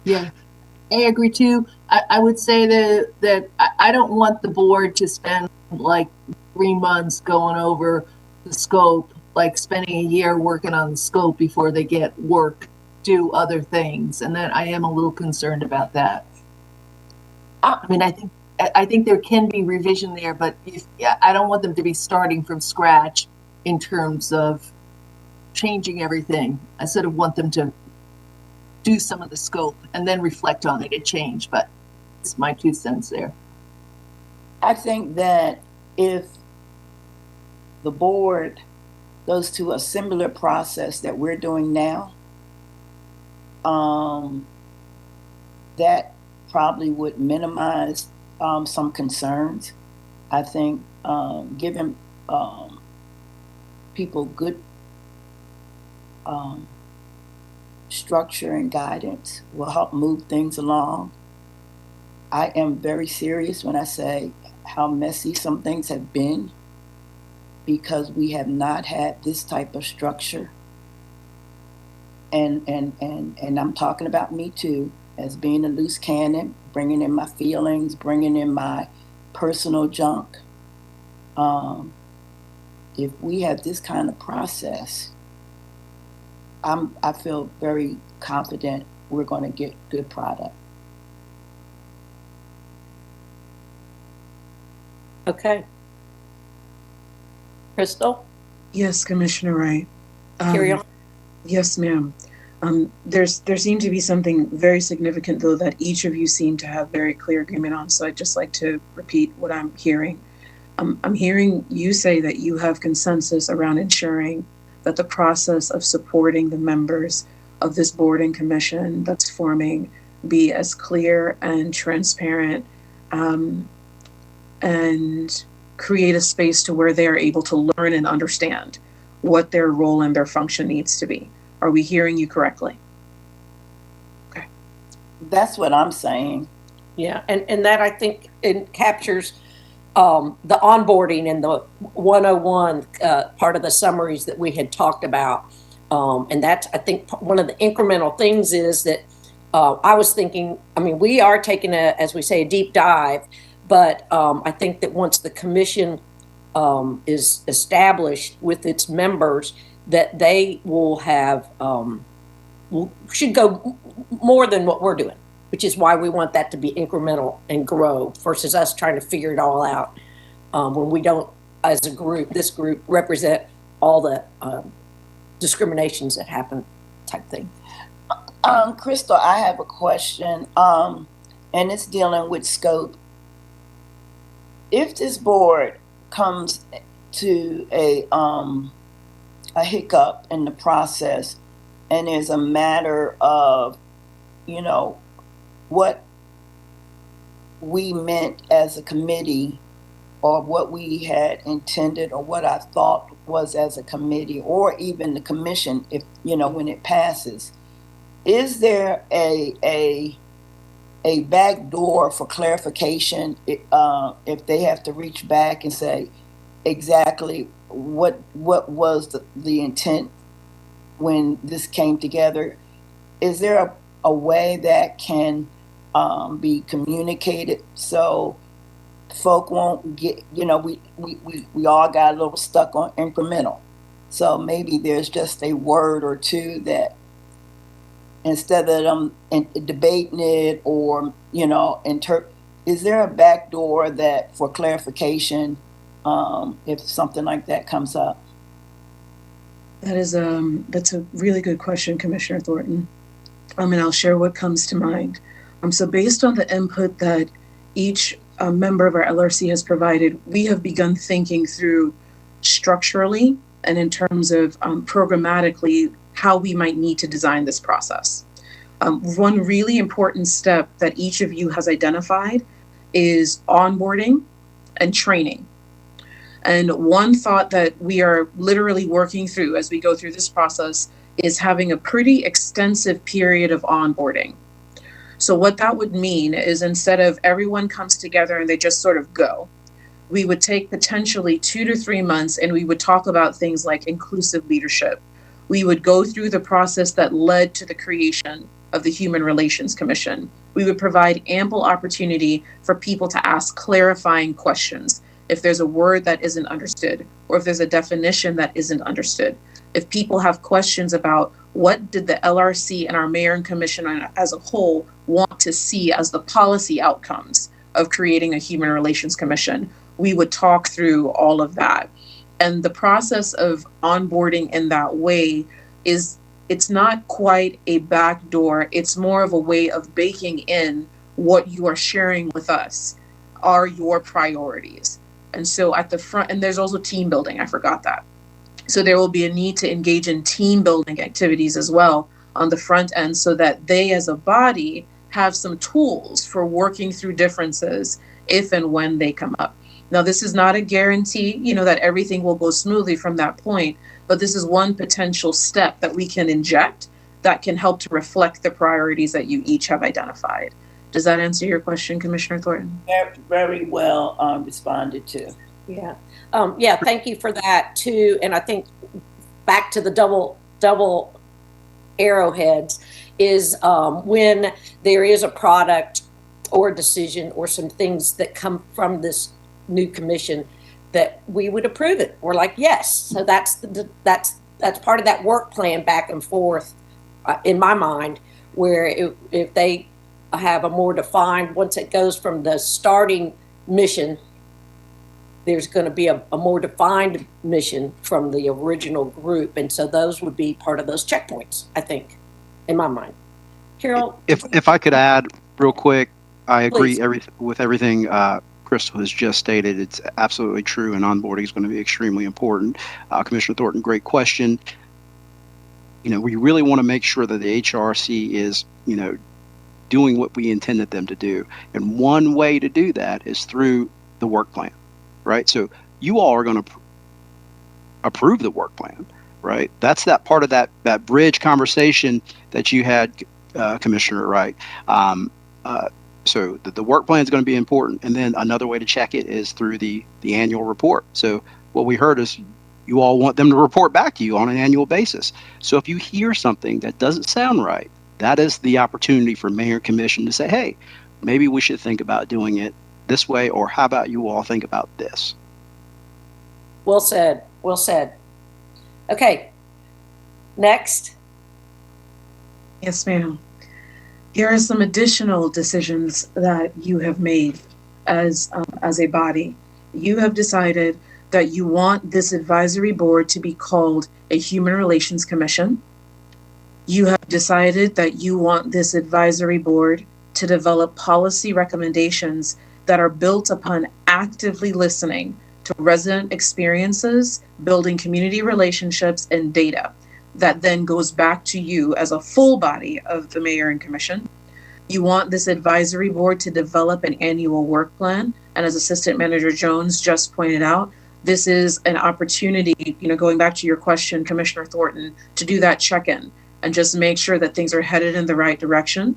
Speaker 6: Yeah, I agree too. I would say that I don't want the board to spend like 3 months going over the scope, like spending a year working on the scope before they get work, do other things. And that I am a little concerned about that. I mean, I think there can be revision there, but I don't want them to be starting from scratch in terms of changing everything. I sort of want them to do some of the scope and then reflect on it and change, but it's my 2 cents there.
Speaker 5: I think that if the board goes to a similar process that we're doing now, that probably would minimize some concerns. I think giving people good structure and guidance will help move things along. I am very serious when I say how messy some things have been, because we have not had this type of structure. And I'm talking about me too. as being a loose cannon, bringing in my feelings, bringing in my personal junk. If we have this kind of process, I feel very confident we're going to get good product.
Speaker 1: Okay. Crystal,
Speaker 3: Yes, Commissioner Wright.
Speaker 1: carry on.
Speaker 3: Yes, ma'am. There seemed to be something very significant, though, that each of you seem to have very clear agreement on. So I'd just like to repeat what I'm hearing. I'm hearing you say that you have consensus around ensuring that the process of supporting the members of this board and commission that's forming be as clear and transparent, and create a space to where they are able to learn and understand what their role and their function needs to be. Are we hearing you correctly? Okay.
Speaker 5: That's what I'm saying.
Speaker 1: Yeah, and that I think it captures the onboarding and the 101 part of the summaries that we had talked about. And that's, I think, one of the incremental things is that I was thinking, I mean, we are taking as we say, a deep dive, but I think that once the commission is established with its members, that they will have, should go more than what we're doing, which is why we want that to be incremental and grow versus us trying to figure it all out when we don't, as a group, this group represent all the discriminations that happen type thing.
Speaker 5: Crystal, I have a question, and it's dealing with scope. If this board comes to a hiccup in the process and is a matter of, you know, what we meant as a committee or what we had intended or what I thought was as a committee or even the commission, if, you know, when it passes, is there a back door for clarification if they have to reach back and say exactly what was the intent when this came together? Is there a way that can be communicated so folk won't get, you know, we all got a little stuck on incremental. So maybe there's just a word or two that instead of them debating it or, you know, is there a back door that for clarification if something like that comes up?
Speaker 3: That's a really good question, Commissioner Thornton. And I'll share what comes to mind. So based on the input that each member of our LRC has provided, we have begun thinking through structurally and in terms of programmatically how we might need to design this process. One really important step that each of you has identified is onboarding and training. And one thought that we are literally working through as we go through this process is having a pretty extensive period of onboarding. So what that would mean is instead of everyone comes together and they just sort of go, we would take potentially 2 to 3 months and we would talk about things like inclusive leadership. We would go through the process that led to the creation of the Human Relations Commission. We would provide ample opportunity for people to ask clarifying questions. If there's a word that isn't understood, or if there's a definition that isn't understood, if people have questions about what did the LRC and our mayor and commission as a whole want to see as the policy outcomes of creating a Human Relations Commission, we would talk through all of that. And the process of onboarding in that way it's not quite a back door. It's more of a way of baking in what you are sharing with us are your priorities. And so at the front, and there's also team building, I forgot that. So there will be a need to engage in team building activities as well on the front end so that they as a body have some tools for working through differences if and when they come up. Now, this is not a guarantee, you know, that everything will go smoothly from that point, but this is one potential step that we can inject that can help to reflect the priorities that you each have identified. Does that answer your question, Commissioner Thornton?
Speaker 5: Very well responded to.
Speaker 1: Yeah. Yeah, thank you for that too. And I think back to the double arrowheads is when there is a product or a decision or some things that come from this new commission, that we would approve it. We're like, yes. So that's part of that work plan back and forth in my mind, where if they have a more defined, once it goes from the starting mission, there's going to be a more defined mission from the original group. And so those would be part of those checkpoints, I think, in my mind. Carol?
Speaker 4: If I could add real quick, I agree
Speaker 1: Please.
Speaker 4: with everything Crystal has just stated. It's absolutely true, and onboarding is going to be extremely important. Commissioner Thornton, great question. We really want to make sure that the HRC is, doing what we intended them to do. And one way to do that is through the work plan, right? So you all are going to approve the work plan, right? That's that part of that bridge conversation that you had, Commissioner Wright. So the work plan is going to be important. And then another way to check it is through the annual report. So what we heard is you all want them to report back to you on an annual basis. So if you hear something that doesn't sound right, that is the opportunity for mayor and commission to say, hey, maybe we should think about doing it this way, or how about you all think about this?
Speaker 1: Well said. Well said. Okay. Next.
Speaker 3: Yes, ma'am. Here are some additional decisions that you have made as a body. You have decided that you want this advisory board to be called a Human Relations Commission. You have decided that you want this advisory board to develop policy recommendations that are built upon actively listening to resident experiences, building community relationships and data that then goes back to you as a full body of the mayor and commission. You want this advisory board to develop an annual work plan. And as Assistant Manager Jones just pointed out, this is an opportunity, going back to your question, Commissioner Thornton, to do that check-in and just make sure that things are headed in the right direction.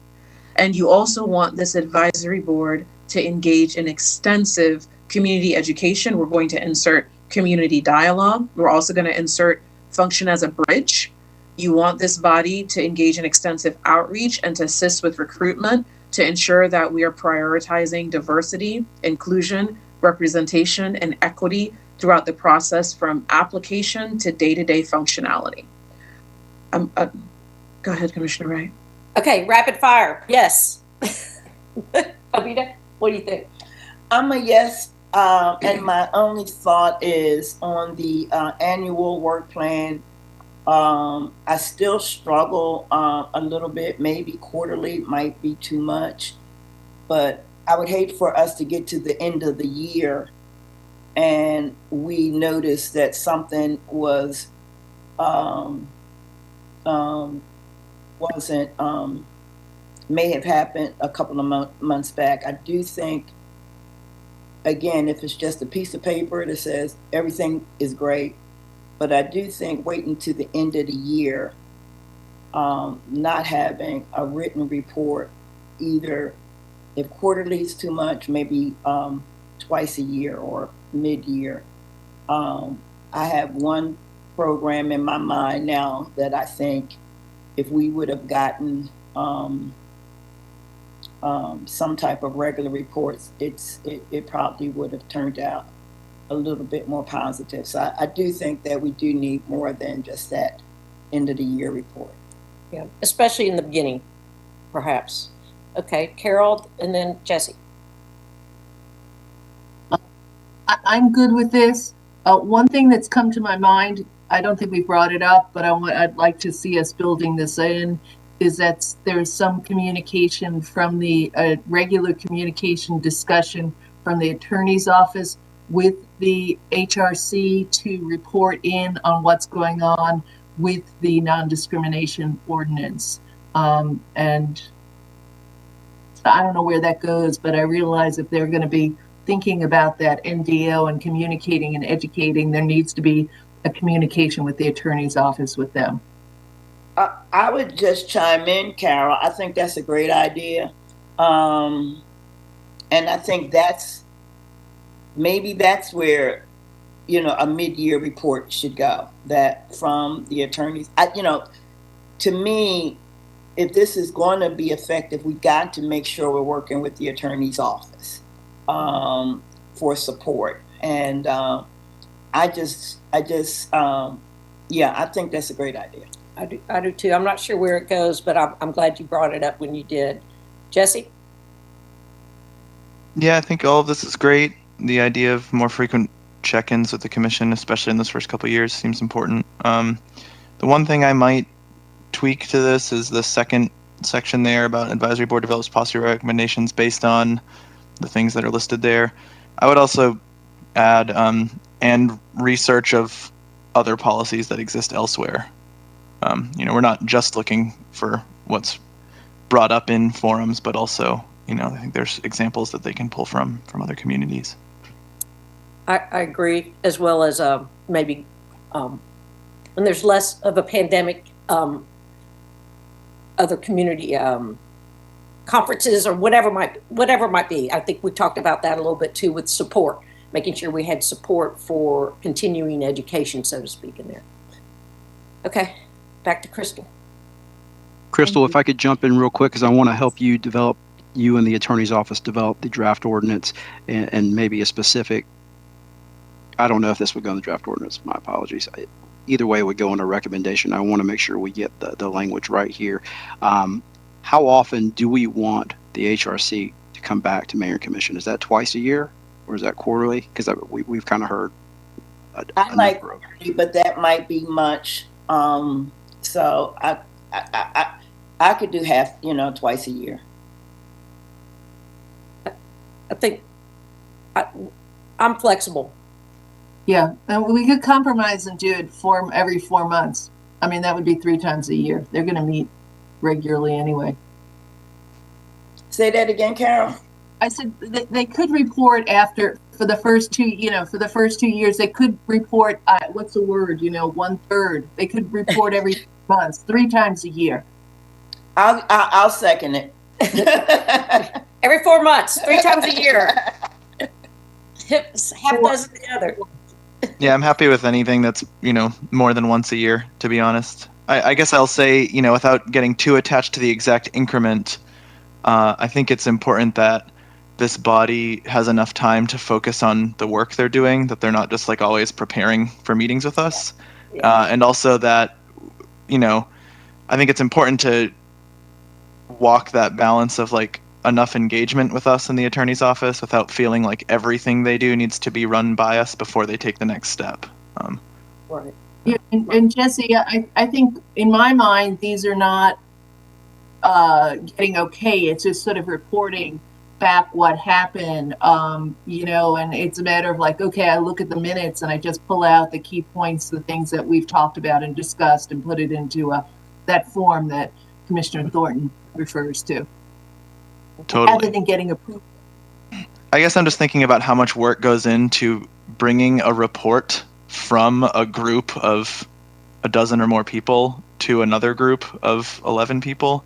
Speaker 3: And you also want this advisory board to engage in extensive community education. We're going to insert community dialogue. We're also going to insert function as a bridge. You want this body to engage in extensive outreach and to assist with recruitment to ensure that we are prioritizing diversity, inclusion, representation, and equity throughout the process from application to day-to-day functionality. Go ahead, Commissioner Wright.
Speaker 1: Okay, rapid fire. Yes. Abita, what do you think?
Speaker 5: I'm a yes, and my only thought is on the annual work plan. I still struggle a little bit. Maybe quarterly might be too much, but I would hate for us to get to the end of the year and we notice that something was wasn't may have happened a couple of months back. I do think, again, if it's just a piece of paper that says everything is great, but I do think waiting to the end of the year, not having a written report, either if quarterly is too much, maybe twice a year or mid-year. I have one program in my mind now that I think if we would have gotten some type of regular reports, it probably would have turned out a little bit more positive. So I do think that we do need more than just that end of the year report.
Speaker 1: Yeah, especially in the beginning, perhaps. Okay, Carol, and then Jesse.
Speaker 6: I'm good with this. One thing that's come to my mind, I don't think we brought it up, but I'd like to see us building this in, is that there's some communication from the regular communication discussion from the attorney's office with the HRC to report in on what's going on with the non-discrimination ordinance. And I don't know where that goes, but I realize if they're going to be thinking about that NDO and communicating and educating, there needs to be a communication with the attorney's office with them.
Speaker 5: I would just chime in, Carol. I think that's a great idea. And I think maybe that's where, a mid-year report should go, that from the attorneys. To me, if this is going to be effective, we got to make sure we're working with the attorney's office for support. And I think that's a great idea.
Speaker 1: I do too. I'm not sure where it goes, but I'm glad you brought it up when you did. Jesse?
Speaker 2: Yeah, I think all of this is great. The idea of more frequent check-ins with the commission, especially in those first couple of years, seems important. The one thing I might tweak to this is the second section there about advisory board develops policy recommendations based on the things that are listed there. I would also add and research of other policies that exist elsewhere. We're not just looking for what's brought up in forums, but also, I think there's examples that they can pull from other communities.
Speaker 1: I agree, as well as maybe when there's less of a pandemic, other community conferences or whatever might be. I think we talked about that a little bit too, with support, making sure we had support for continuing education, so to speak, in there. Okay, back to Crystal.
Speaker 4: Crystal, if I could jump in real quick, because I want to help you and the attorney's office develop the draft ordinance and maybe a specific, I don't know if this would go in the draft ordinance, my apologies. Either way it would go in a recommendation. I want to make sure we get the language right here. How often do we want the HRC to come back to Mayor and Commission? Is that twice a year or is that quarterly? Because we've kind of heard
Speaker 5: I like quarterly, but that might be much. So I could do half, twice a year.
Speaker 1: I think I'm flexible.
Speaker 6: Yeah, and we could compromise and do it every 4 months. I mean, that would be 3 times a year. They're going to meet regularly anyway.
Speaker 5: Say that again, Carol.
Speaker 6: I said they could report for the first 2 years. They could report, what's the word? 1/3. They could report every month, 3 times a year.
Speaker 5: I'll second it.
Speaker 1: Every 4 months, 3 times a year. Half dozen the other.
Speaker 2: Yeah, I'm happy with anything that's, more than once a year, to be honest. I guess I'll say, without getting too attached to the exact increment, I think it's important that this body has enough time to focus on the work they're doing, that they're not just like always preparing for meetings with us.
Speaker 1: Yeah.
Speaker 2: And also that, I think it's important to walk that balance of like enough engagement with us in the attorney's office without feeling like everything they do needs to be run by us before they take the next step.
Speaker 1: Right.
Speaker 6: Yeah, and Jesse, I think in my mind, these are not getting okay. It's just sort of reporting back what happened, and it's a matter of like, okay, I look at the minutes and I just pull out the key points, the things that we've talked about and discussed, and put it into that form that Commissioner Thornton refers to.
Speaker 2: Totally.
Speaker 6: Rather than getting approved.
Speaker 2: I guess I'm just thinking about how much work goes into bringing a report from a group of a dozen or more people to another group of 11 people.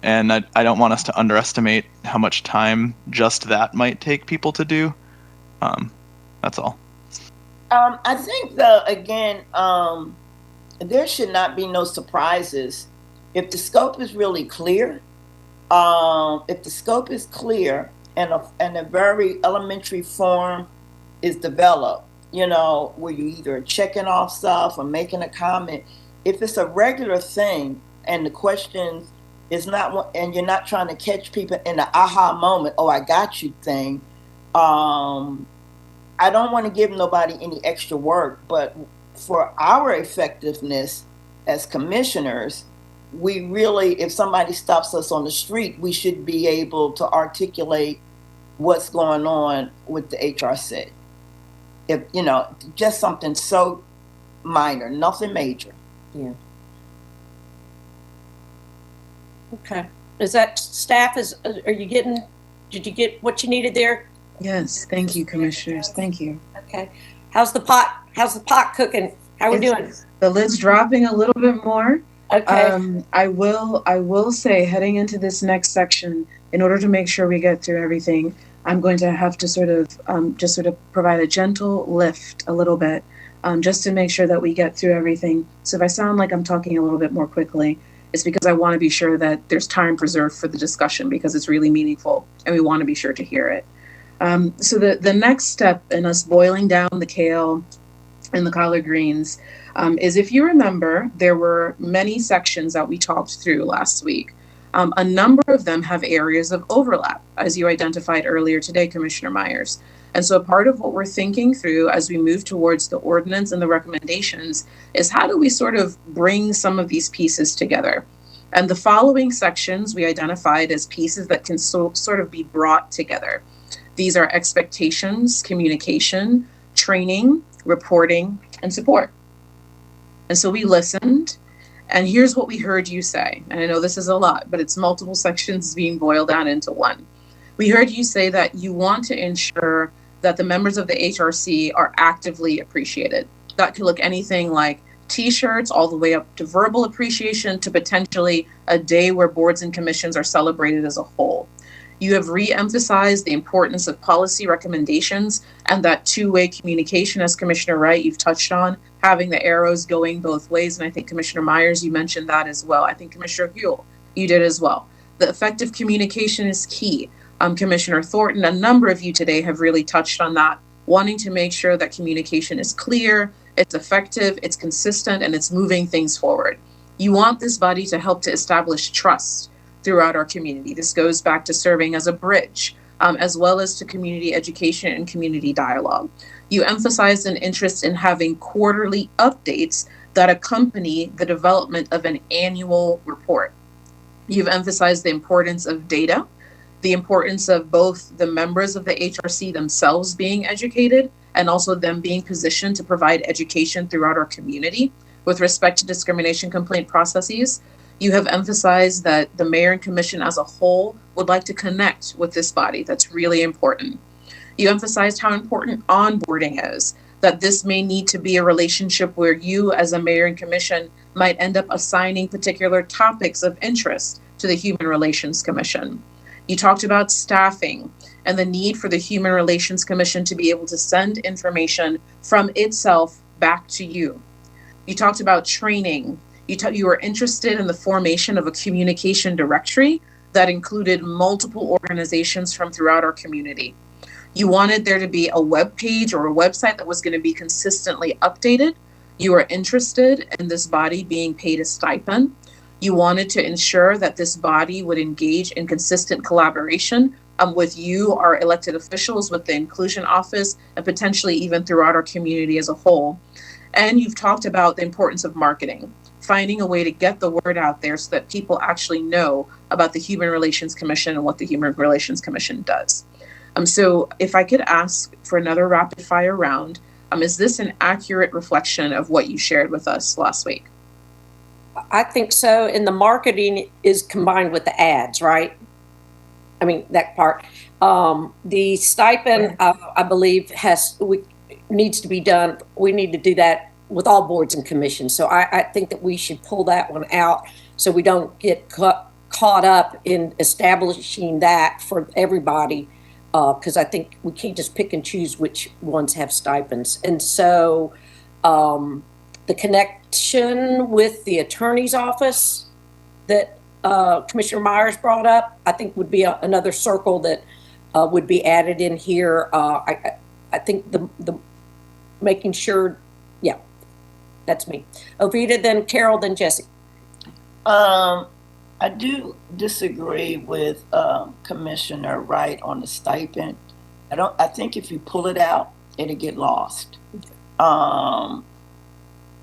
Speaker 2: And I don't want us to underestimate how much time just that might take people to do. That's all.
Speaker 5: I think, there should not be no surprises. If the scope is really clear, and a very elementary form is developed, where you either checking off stuff or making a comment. If it's a regular thing and the question is not, and you're not trying to catch people in the aha moment, oh, I got you thing. I don't want to give nobody any extra work, but for our effectiveness as commissioners, we really, if somebody stops us on the street, we should be able to articulate what's going on with the HRC. If, just something so minor, nothing major.
Speaker 1: Yeah. Okay. Is that staff? Did you get what you needed there?
Speaker 3: Yes, thank you, commissioners. Thank you.
Speaker 1: Okay. How's the pot cooking? How are we doing?
Speaker 3: The lid's dropping a little bit more.
Speaker 1: Okay.
Speaker 3: I will say, heading into this next section, in order to make sure we get through everything, I'm going to have to sort of provide a gentle lift a little bit, just to make sure that we get through everything. So if I sound like I'm talking a little bit more quickly, It's because I want to be sure that there's time preserved for the discussion because it's really meaningful and we want to be sure to hear it. So the next step in us boiling down the kale and the collard greens is, if you remember, there were many sections that we talked through last week. A number of them have areas of overlap, as you identified earlier today, Commissioner Myers. And so part of what we're thinking through as we move towards the ordinance and the recommendations is, how do we sort of bring some of these pieces together? And the following sections we identified as pieces that can sort of be brought together. These are expectations, communication, training, reporting, and support. And so we listened, and here's what we heard you say. And I know this is a lot, but it's multiple sections being boiled down into one. We heard you say that you want to ensure that the members of the HRC are actively appreciated. That could look anything like T-shirts all the way up to verbal appreciation to potentially a day where boards and commissions are celebrated as a whole. You have re-emphasized the importance of policy recommendations and that two-way communication, as Commissioner Wright, you've touched on, having the arrows going both ways. And I think Commissioner Myers, you mentioned that as well. I think Commissioner Huell, you did as well. The effective communication is key. Commissioner Thornton, a number of you today have really touched on that, wanting to make sure that communication is clear, it's effective, it's consistent, and it's moving things forward. You want this body to help to establish trust throughout our community. This goes back to serving as a bridge, as well as to community education and community dialogue. You emphasized an interest in having quarterly updates that accompany the development of an annual report. You've emphasized the importance of data, the importance of both the members of the HRC themselves being educated and also them being positioned to provide education throughout our community with respect to discrimination complaint processes. You have emphasized that the mayor and commission as a whole would like to connect with this body. That's really important. You emphasized how important onboarding is, that this may need to be a relationship where you as a mayor and commission might end up assigning particular topics of interest to the Human Relations Commission. You talked about staffing and the need for the Human Relations Commission to be able to send information from itself back to you. You talked about training. You were interested in the formation of a communication directory that included multiple organizations from throughout our community. You wanted there to be a web page or a website that was going to be consistently updated. You were interested in this body being paid a stipend. You wanted to ensure that this body would engage in consistent collaboration with you, our elected officials, with the Inclusion Office, and potentially even throughout our community as a whole. And you've talked about the importance of marketing, finding a way to get the word out there so that people actually know about the Human Relations Commission and what the Human Relations Commission does. So if I could ask for another rapid fire round, is this an accurate reflection of what you shared with us last week?
Speaker 1: I think so. And the marketing is combined with the ads, right? I mean, that part. The stipend, I believe, needs to be done. We need to do that with all boards and commissions. So I think that we should pull that one out so we don't get caught up in establishing that for everybody, because I think we can't just pick and choose which ones have stipends. And so the connection with the attorney's office that Commissioner Myers brought up, I think would be another circle that would be added in here. I think the making sure, yeah, that's me. Ovita, then Carol, then Jesse.
Speaker 5: I do disagree with Commissioner Wright on the stipend. I think if you pull it out, it'll get lost.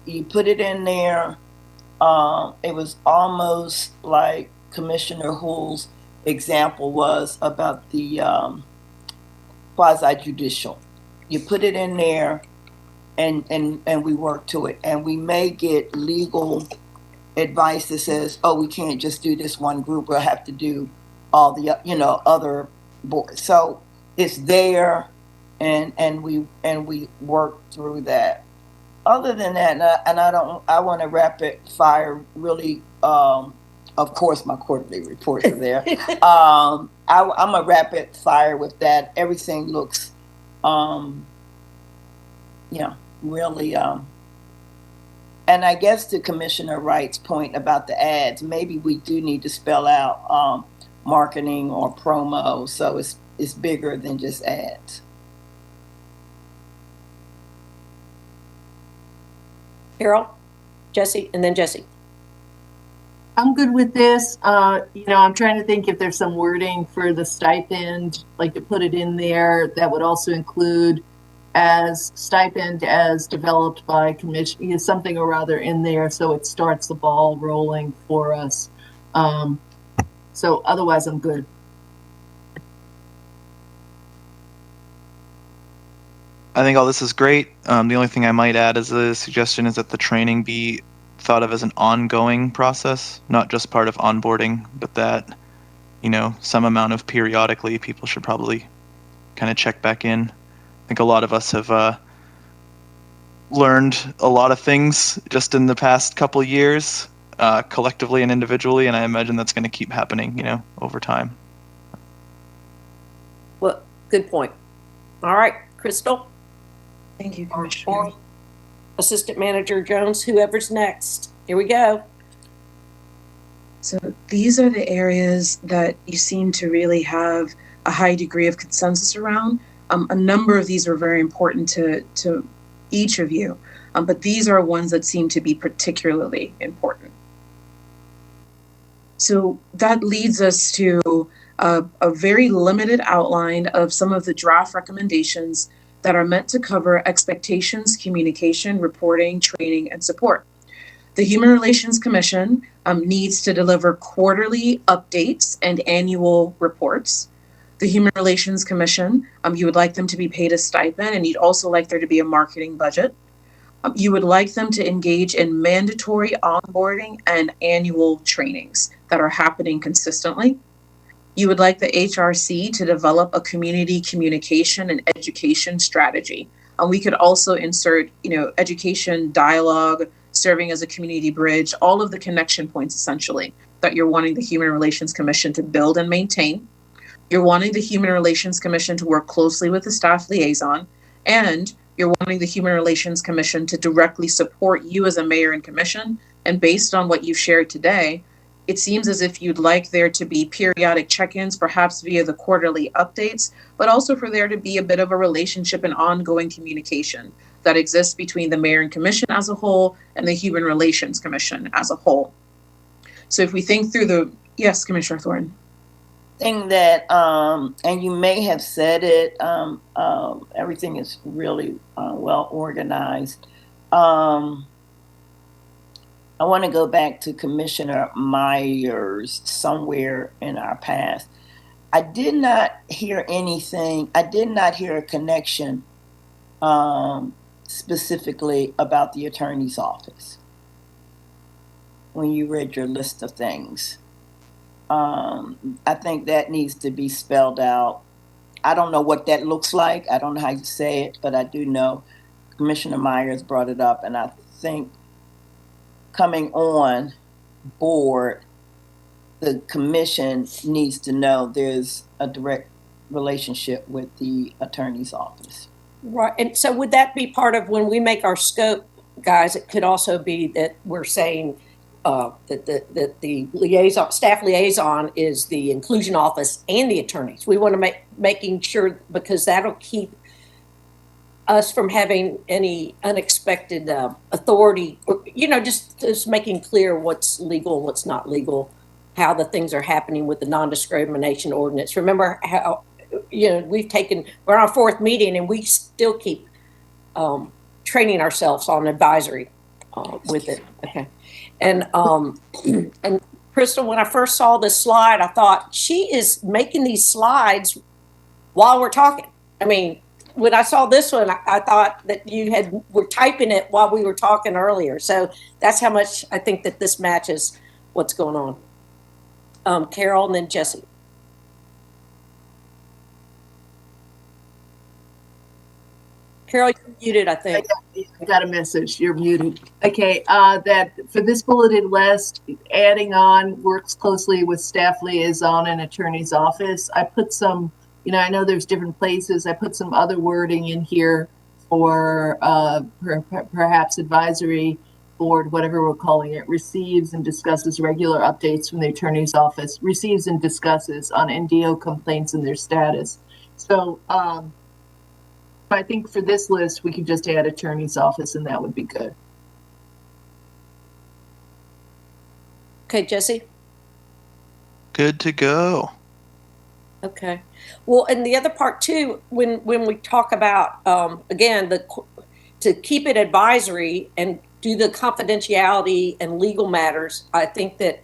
Speaker 5: You put it in there. It was almost like Commissioner Huell's example was about the quasi-judicial. You put it in there and we work to it. And we may get legal advice that says, oh, we can't just do this one group. We'll have to do all the, other boards. So it's there and we work through that. Other than that, I want to rapid fire really, of course, my quarterly reports are there. I'm a rapid fire with that. Everything looks, really And I guess to Commissioner Wright's point about the ads, maybe we do need to spell out marketing or promo, so it's bigger than just ads.
Speaker 1: Carol, Jesse, and then Jesse.
Speaker 6: I'm good with this. I'm trying to think if there's some wording for the stipend, like to put it in there that would also include as stipend as developed by commission, something or other in there so it starts the ball rolling for us. So otherwise I'm good.
Speaker 2: I think all this is great. The only thing I might add as a suggestion is that the training be thought of as an ongoing process, not just part of onboarding, but that, some amount of periodically people should probably kind of check back in. I think a lot of us have learned a lot of things just in the past couple years, collectively and individually, and I imagine that's going to keep happening, over time.
Speaker 1: Well, good point. All right, Crystal.
Speaker 3: Thank you,
Speaker 1: Or
Speaker 3: Commissioner.
Speaker 1: Assistant Manager Jones, whoever's next. Here we go.
Speaker 3: So these are the areas that you seem to really have a high degree of consensus around. A number of these are very important to each of you, but these are ones that seem to be particularly important. So that leads us to a very limited outline of some of the draft recommendations that are meant to cover expectations, communication, reporting, training, and support. The Human Relations Commission needs to deliver quarterly updates and annual reports. The Human Relations Commission, you would like them to be paid a stipend, and you'd also like there to be a marketing budget. You would like them to engage in mandatory onboarding and annual trainings that are happening consistently. You would like the HRC to develop a community communication and education strategy. We could also insert, education dialogue, serving as a community bridge, all of the connection points essentially that you're wanting the Human Relations Commission to build and maintain. You're wanting the Human Relations Commission to work closely with the staff liaison, and you're wanting the Human Relations Commission to directly support you as a mayor and commission. And based on what you've shared today, it seems as if you'd like there to be periodic check-ins, perhaps via the quarterly updates, but also for there to be a bit of a relationship and ongoing communication that exists between the mayor and commission as a whole and the Human Relations Commission as a whole. So if we think through yes, Commissioner Thornton.
Speaker 5: Thing that, and you may have said it, everything is really well organized. I want to go back to Commissioner Myers somewhere in our past. I did not hear anything. I did not hear a connection specifically about the attorney's office when you read your list of things. I think that needs to be spelled out. I don't know what that looks like. I don't know how you say it, but I do know Commissioner Myers brought it up, and I think coming on board, the commission needs to know there's a direct relationship with the attorney's office.
Speaker 1: Right. And so would that be part of when we make our scope, guys? It could also be that we're saying that the liaison, staff liaison is the inclusion office and the attorneys. We want to making sure, because that'll keep us from having any unexpected authority, or, just making clear what's legal, what's not legal, how the things are happening with the non-discrimination ordinance. Remember how, we're on our fourth meeting and we still keep training ourselves on advisory with it. Okay. And Crystal, when I first saw this slide, I thought she is making these slides while we're talking. I mean, when I saw this one, I thought that you were typing it while we were talking earlier. So that's how much I think that this matches what's going on. Carol and then Jesse. Carol, you're muted, I think.
Speaker 6: I got a message. You're muted. Okay. That for this bulleted list, adding on works closely with staff liaison and attorney's office. I put some, I know there's different places. I put some other wording in here for perhaps advisory board, whatever we're calling it, receives and discusses regular updates from the attorney's office, receives and discusses on NDO complaints and their status. So I think for this list, we could just add attorney's office and that would be good.
Speaker 1: Okay, Jesse?
Speaker 2: Good to go.
Speaker 1: Okay. Well, and the other part too, when we talk about, again, to keep it advisory and do the confidentiality and legal matters, I think that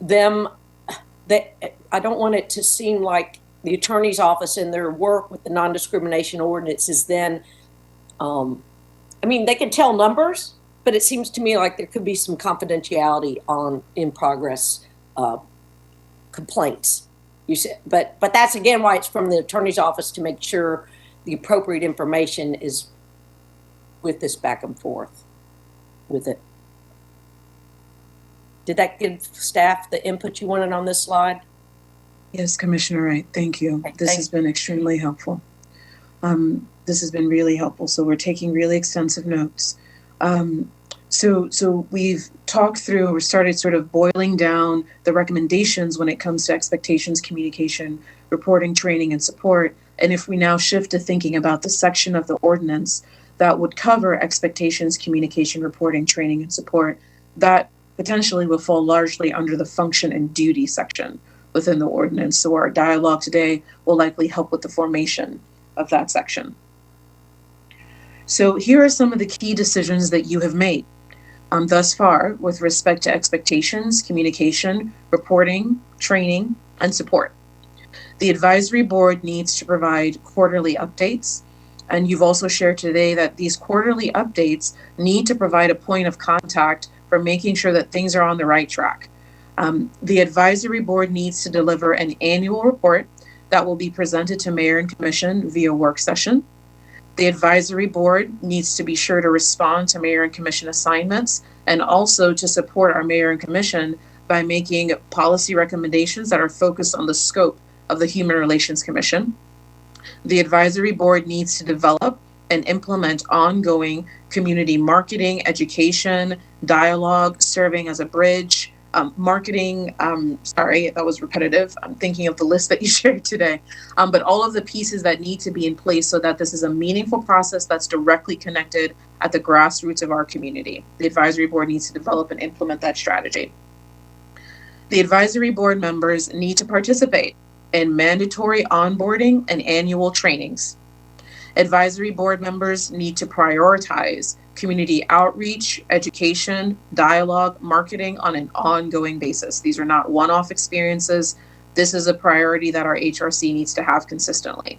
Speaker 1: I don't want it to seem like the attorney's office in their work with the non-discrimination ordinance is then, I mean, they can tell numbers, but it seems to me like there could be some confidentiality on in progress complaints. You said, but that's again why it's from the attorney's office to make sure the appropriate information is with this back and forth with it. Did that give staff the input you wanted on this slide?
Speaker 3: Yes, Commissioner Wright, thank you.
Speaker 1: Okay,
Speaker 3: This has been extremely helpful. This has been really helpful. So we're taking really extensive notes. So we've talked through, we started sort of boiling down the recommendations when it comes to expectations, communication, reporting, training, and support. And if we now shift to thinking about the section of the ordinance that would cover expectations, communication, reporting, training, and support, that potentially will fall largely under the function and duty section within the ordinance. So our dialogue today will likely help with the formation of that section. So here are some of the key decisions that you have made thus far with respect to expectations, communication, reporting, training, and support. The advisory board needs to provide quarterly updates. And you've also shared today that these quarterly updates need to provide a point of contact for making sure that things are on the right track. The advisory board needs to deliver an annual report that will be presented to mayor and commission via work session. The advisory board needs to be sure to respond to mayor and commission assignments and also to support our mayor and commission by making policy recommendations that are focused on the scope of the Human Relations Commission. The advisory board needs to develop and implement ongoing community marketing, education, dialogue, serving as a bridge, marketing, sorry, that was repetitive. I'm thinking of the list that you shared today, but all of the pieces that need to be in place so that this is a meaningful process that's directly connected at the grassroots of our community. The advisory board needs to develop and implement that strategy. The advisory board members need to participate in mandatory onboarding and annual trainings. Advisory board members need to prioritize community outreach, education, dialogue, marketing on an ongoing basis. These are not one-off experiences. This is a priority that our HRC needs to have consistently.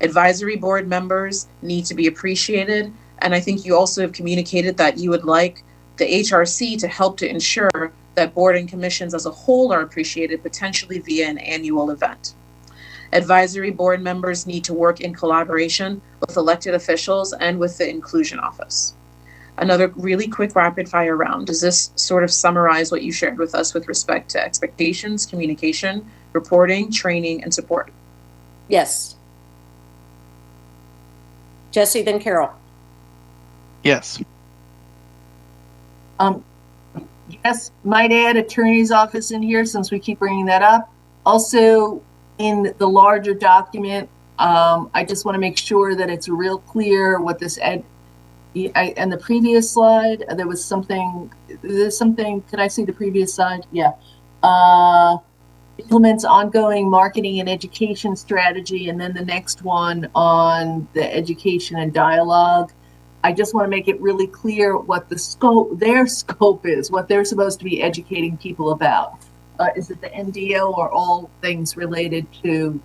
Speaker 3: Advisory board members need to be appreciated. And I think you also have communicated that you would like the HRC to help to ensure that board and commissions as a whole are appreciated, potentially via an annual event. Advisory board members need to work in collaboration with elected officials and with the inclusion office. Another really quick rapid fire round. Does this sort of summarize what you shared with us with respect to expectations, communication, reporting, training, and support?
Speaker 1: Yes. Jesse, then Carol.
Speaker 2: Yes.
Speaker 6: Yes, might add attorney's office in here since we keep bringing that up. Also, in the larger document, I just want to make sure that it's real clear what this and the previous slide, there's something, can I see the previous slide? Yeah. Implements ongoing marketing and education strategy, and then the next one on the education and dialogue. I just want to make it really clear what the scope, their scope is, what they're supposed to be educating people about. Is it the NDO or all things related to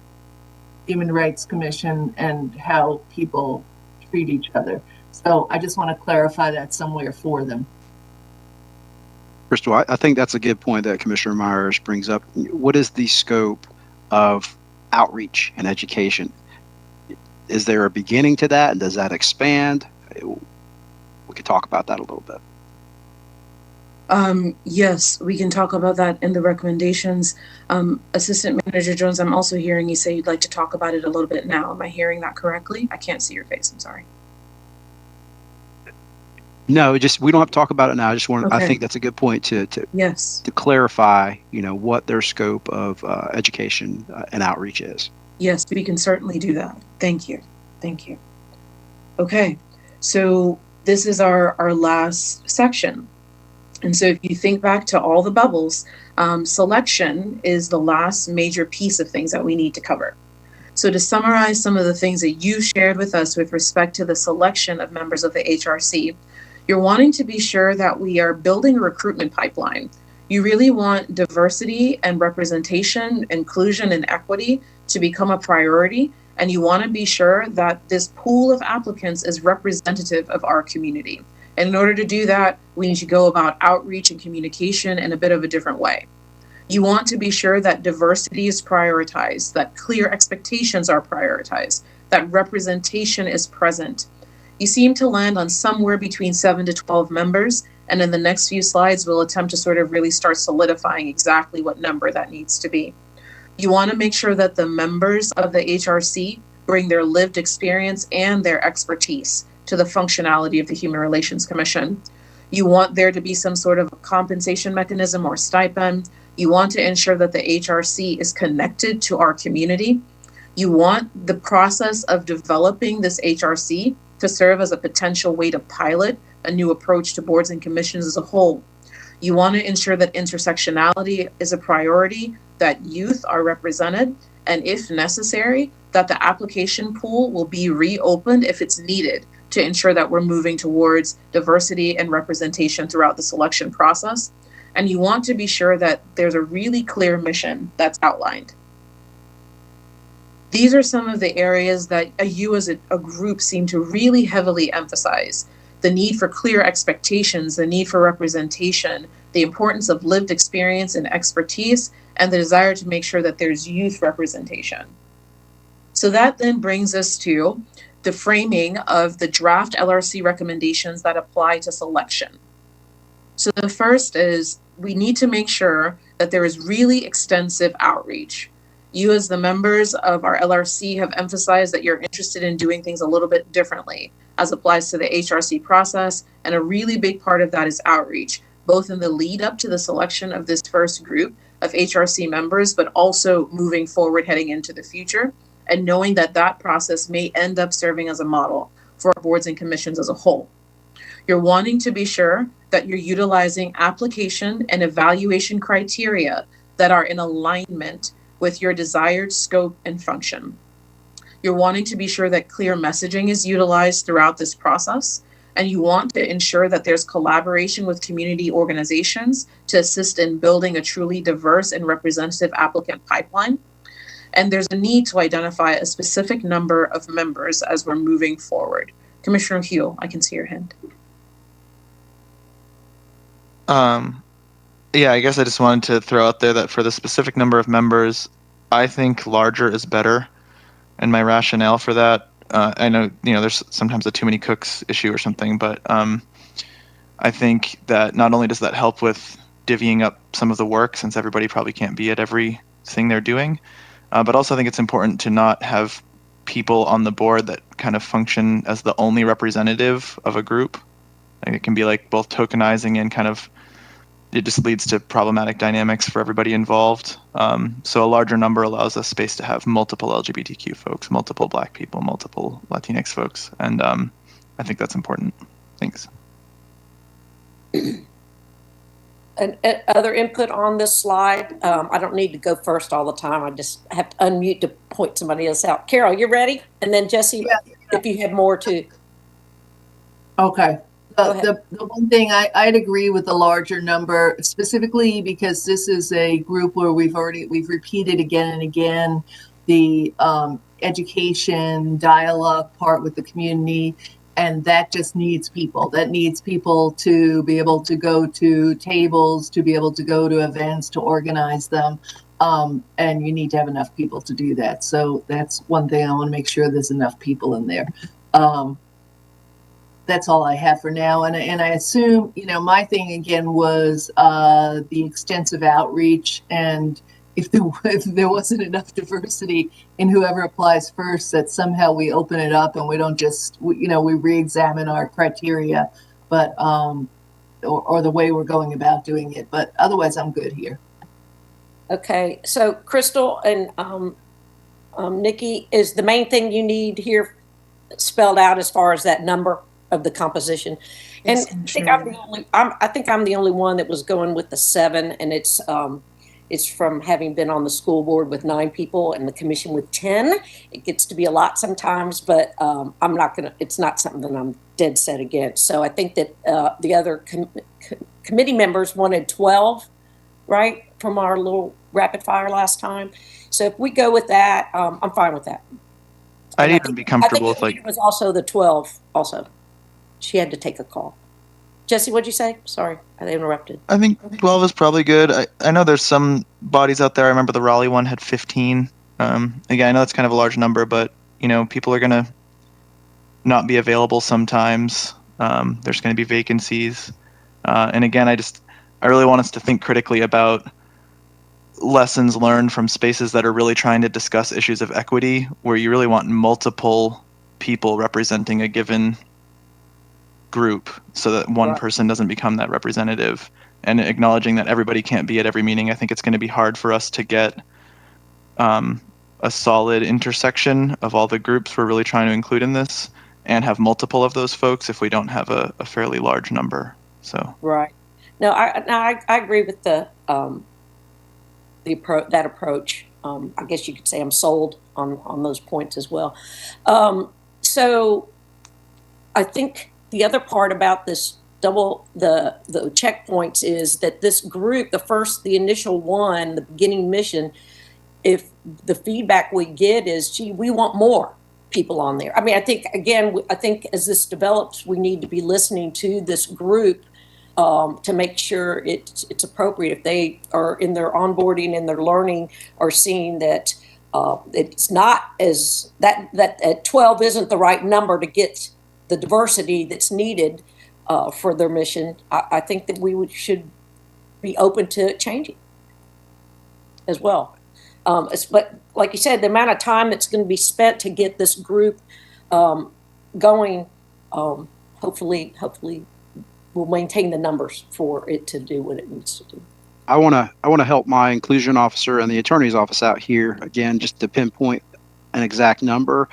Speaker 6: Human Rights Commission and how people treat each other? So I just want to clarify that somewhere for them.
Speaker 4: Crystal, I think that's a good point that Commissioner Myers brings up. What is the scope of outreach and education? Is there a beginning to that, and does that expand? We could talk about that a little bit.
Speaker 3: Yes, we can talk about that in the recommendations. Assistant Manager Jones, I'm also hearing you say you'd like to talk about it a little bit now. Am I hearing that correctly? I can't see your face, I'm sorry.
Speaker 4: No, just we don't have to talk about it now. I just want. I
Speaker 3: Okay.
Speaker 4: think that's a good point to
Speaker 3: Yes.
Speaker 4: clarify. What their scope of education and outreach is.
Speaker 3: Yes, we can certainly do that. Thank you. Thank you. Okay. So this is our last section. And so if you think back to all the bubbles, selection is the last major piece of things that we need to cover. So to summarize some of the things that you shared with us with respect to the selection of members of the HRC, you're wanting to be sure that we are building a recruitment pipeline. You really want diversity and representation, inclusion and equity to become a priority. And you want to be sure that this pool of applicants is representative of our community. And in order to do that, we need to go about outreach and communication in a bit of a different way. You want to be sure that diversity is prioritized, that clear expectations are prioritized, that representation is present. You seem to land on somewhere between 7 to 12 members, and in the next few slides, we'll attempt to sort of really start solidifying exactly what number that needs to be. You want to make sure that the members of the HRC bring their lived experience and their expertise to the functionality of the Human Relations Commission. You want there to be some sort of compensation mechanism or stipend. You want to ensure that the HRC is connected to our community. You want the process of developing this HRC to serve as a potential way to pilot a new approach to boards and commissions as a whole. You want to ensure that intersectionality is a priority, that youth are represented, and if necessary, that the application pool will be reopened if it's needed to ensure that we're moving towards diversity and representation throughout the selection process. And you want to be sure that there's a really clear mission that's outlined. These are some of the areas that you as a group seem to really heavily emphasize. The need for clear expectations, the need for representation, the importance of lived experience and expertise, and the desire to make sure that there's youth representation. So that then brings us to the framing of the draft LRC recommendations that apply to selection. So the first is we need to make sure that there is really extensive outreach. You as the members of our LRC have emphasized that you're interested in doing things a little bit differently as applies to the HRC process. And a really big part of that is outreach, both in the lead up to the selection of this first group of HRC members, but also moving forward heading into the future and knowing that that process may end up serving as a model for our boards and commissions as a whole. You're wanting to be sure that you're utilizing application and evaluation criteria that are in alignment with your desired scope and function. You're wanting to be sure that clear messaging is utilized throughout this process, and you want to ensure that there's collaboration with community organizations to assist in building a truly diverse and representative applicant pipeline. And there's a need to identify a specific number of members as we're moving forward. Commissioner Hugh, I can see your hand.
Speaker 2: Yeah, I guess I just wanted to throw out there that for the specific number of members, I think larger is better. And my rationale for that, I know, there's sometimes a too many cooks issue or something, but I think that not only does that help with divvying up some of the work, since everybody probably can't be at everything they're doing, but also I think it's important to not have people on the board that kind of function as the only representative of a group. Like it can be like both tokenizing and kind of, it just leads to problematic dynamics for everybody involved. So a larger number allows us space to have multiple LGBTQ folks, multiple Black people, multiple Latinx folks. And I think that's important. Thanks.
Speaker 1: And other input on this slide? I don't need to go first all the time. I just have to unmute to point somebody else out. Carol, you ready? And then Jesse, if you have more to.
Speaker 6: Okay. The one thing I'd agree with the larger number, specifically because this is a group where we've repeated again and again the education dialogue part with the community, and that just needs people. That needs people to be able to go to tables, to be able to go to events, to organize them, and you need to have enough people to do that. So that's one thing I want to make sure there's enough people in there. That's all I have for now. And I assume, my thing again was the extensive outreach. And if there wasn't enough diversity in whoever applies first, that somehow we open it up and we don't just, we re-examine our criteria but or the way we're going about doing it. But otherwise, I'm good here.
Speaker 1: Okay, so Crystal and Nikki, is the main thing you need here spelled out as far as that number of the composition?
Speaker 3: Yes,
Speaker 1: And
Speaker 3: Commissioner.
Speaker 1: I think I'm the only one that was going with the 7, and it's from having been on the school board with 9 people and the commission with 10. It gets to be a lot sometimes, but I'm not gonna. It's not something that I'm dead set against. So I think that the other committee members wanted 12, right, from our little rapid fire last time. So if we go with that, I'm fine with that.
Speaker 2: I'd even be comfortable with
Speaker 1: it was also the 12 also. She had to take a call. Jesse, what'd you say? Sorry, I interrupted.
Speaker 2: I think 12 is probably good. I know there's some bodies out there. I remember the Raleigh one had 15. Again, I know that's kind of a large number, but people are gonna not be available sometimes. There's gonna be vacancies, and again, I really want us to think critically about lessons learned from spaces that are really trying to discuss issues of equity, where you really want multiple people representing a given group so that one person doesn't become that representative, and acknowledging that everybody can't be at every meeting. I think it's going to be hard for us to get a solid intersection of all the groups we're really trying to include in this and have multiple of those folks if we don't have a fairly large number. So
Speaker 1: right. No, I agree with the approach. I guess you could say I'm sold on those points as well. So I think the other part about this the checkpoints is that this group, the initial one, the beginning mission, if the feedback we get is, gee, we want more people on there. I mean, I think as this develops, we need to be listening to this group to make sure it's appropriate. If they are in their onboarding and their learning are seeing that it's not as that 12 isn't the right number to get the diversity that's needed for their mission, I think that should be open to changing as well. But like you said, the amount of time that's going to be spent to get this group going, hopefully we'll maintain the numbers for it to do what it needs to do.
Speaker 4: I want to help my inclusion officer and the attorney's office out here again, just to pinpoint an exact number.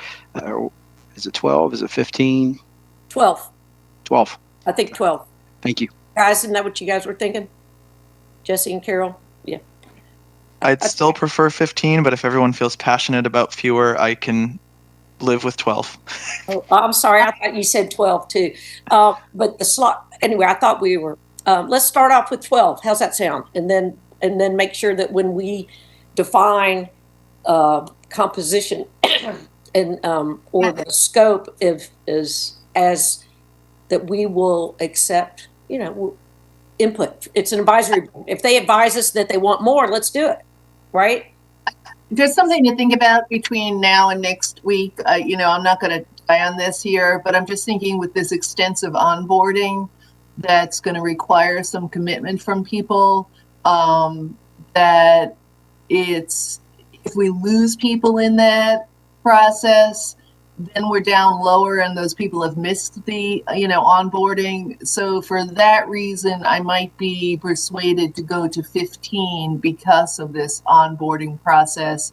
Speaker 4: Is it 12? Is it 15?
Speaker 1: 12.
Speaker 4: 12.
Speaker 1: I think 12.
Speaker 4: Thank you.
Speaker 1: Guys, isn't that what you guys were thinking? Jesse and Carol? Yeah.
Speaker 2: I'd still prefer 15, but if everyone feels passionate about fewer, I can live with 12.
Speaker 1: Oh, I'm sorry. I thought you said 12 too. But the slot, anyway, I thought we were, let's start off with 12. How's that sound? And then make sure that when we define composition and or the scope is as that we will accept, input. It's an advisory board. If they advise us that they want more, let's do it. Right?
Speaker 6: There's something to think about between now and next week. I'm not going to die on this here, but I'm just thinking with this extensive onboarding that's going to require some commitment from people, that if we lose people in that process, then we're down lower and those people have missed the, onboarding. So for that reason, I might be persuaded to go to 15 because of this onboarding process,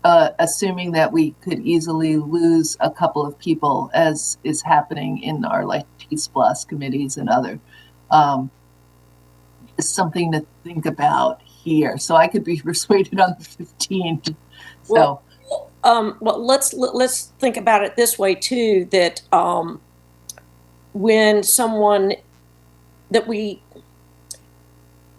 Speaker 6: assuming that we could easily lose a couple of people, as is happening in our Peace Plus committees and other. It's something to think about here. So I could be persuaded on the 15. So.
Speaker 1: Well, let's think about it this way too, that when someone that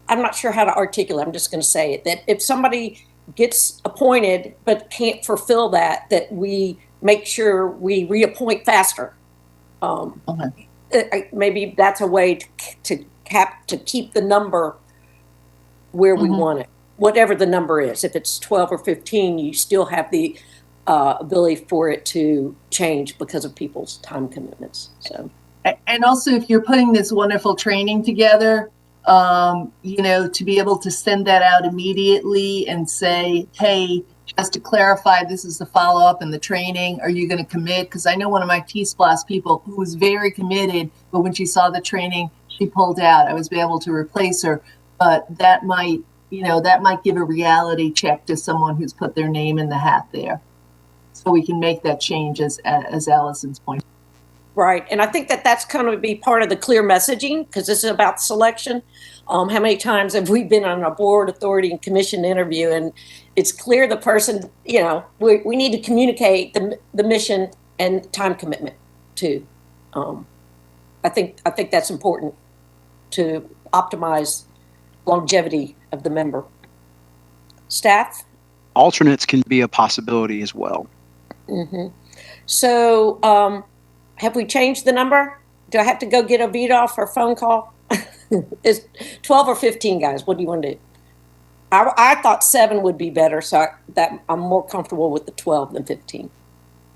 Speaker 1: I'm not sure how to articulate, I'm just going to say it, that if somebody gets appointed but can't fulfill that we make sure we reappoint faster. Okay. Maybe that's a way to keep the number where we want it, whatever the number is. If it's 12 or 15, you still have the ability for it to change because of people's time commitments. So,
Speaker 6: and also if you're putting this wonderful training together, to be able to send that out immediately and say, hey, just to clarify, this is the follow-up and the training. Are you going to commit? Because I know one of my T-SPLOS people who was very committed, but when she saw the training, she pulled out. I was able to replace her, but that might, that might give a reality check to someone who's put their name in the hat there. So we can make that change as Allison's point.
Speaker 1: Right. And I think that that's going to be part of the clear messaging, because this is about selection. How many times have we been on a board, authority, and commission interview, and it's clear the person, we need to communicate the mission and time commitment too. I think that's important to optimize longevity of the member. Staff?
Speaker 4: Alternates can be a possibility as well.
Speaker 1: Mm-hmm. So, have we changed the number? Do I have to go get a beat off or phone call? Is 12 or 15, guys? What do you want to do? I thought 7 would be better, so I'm more comfortable with the 12 than 15.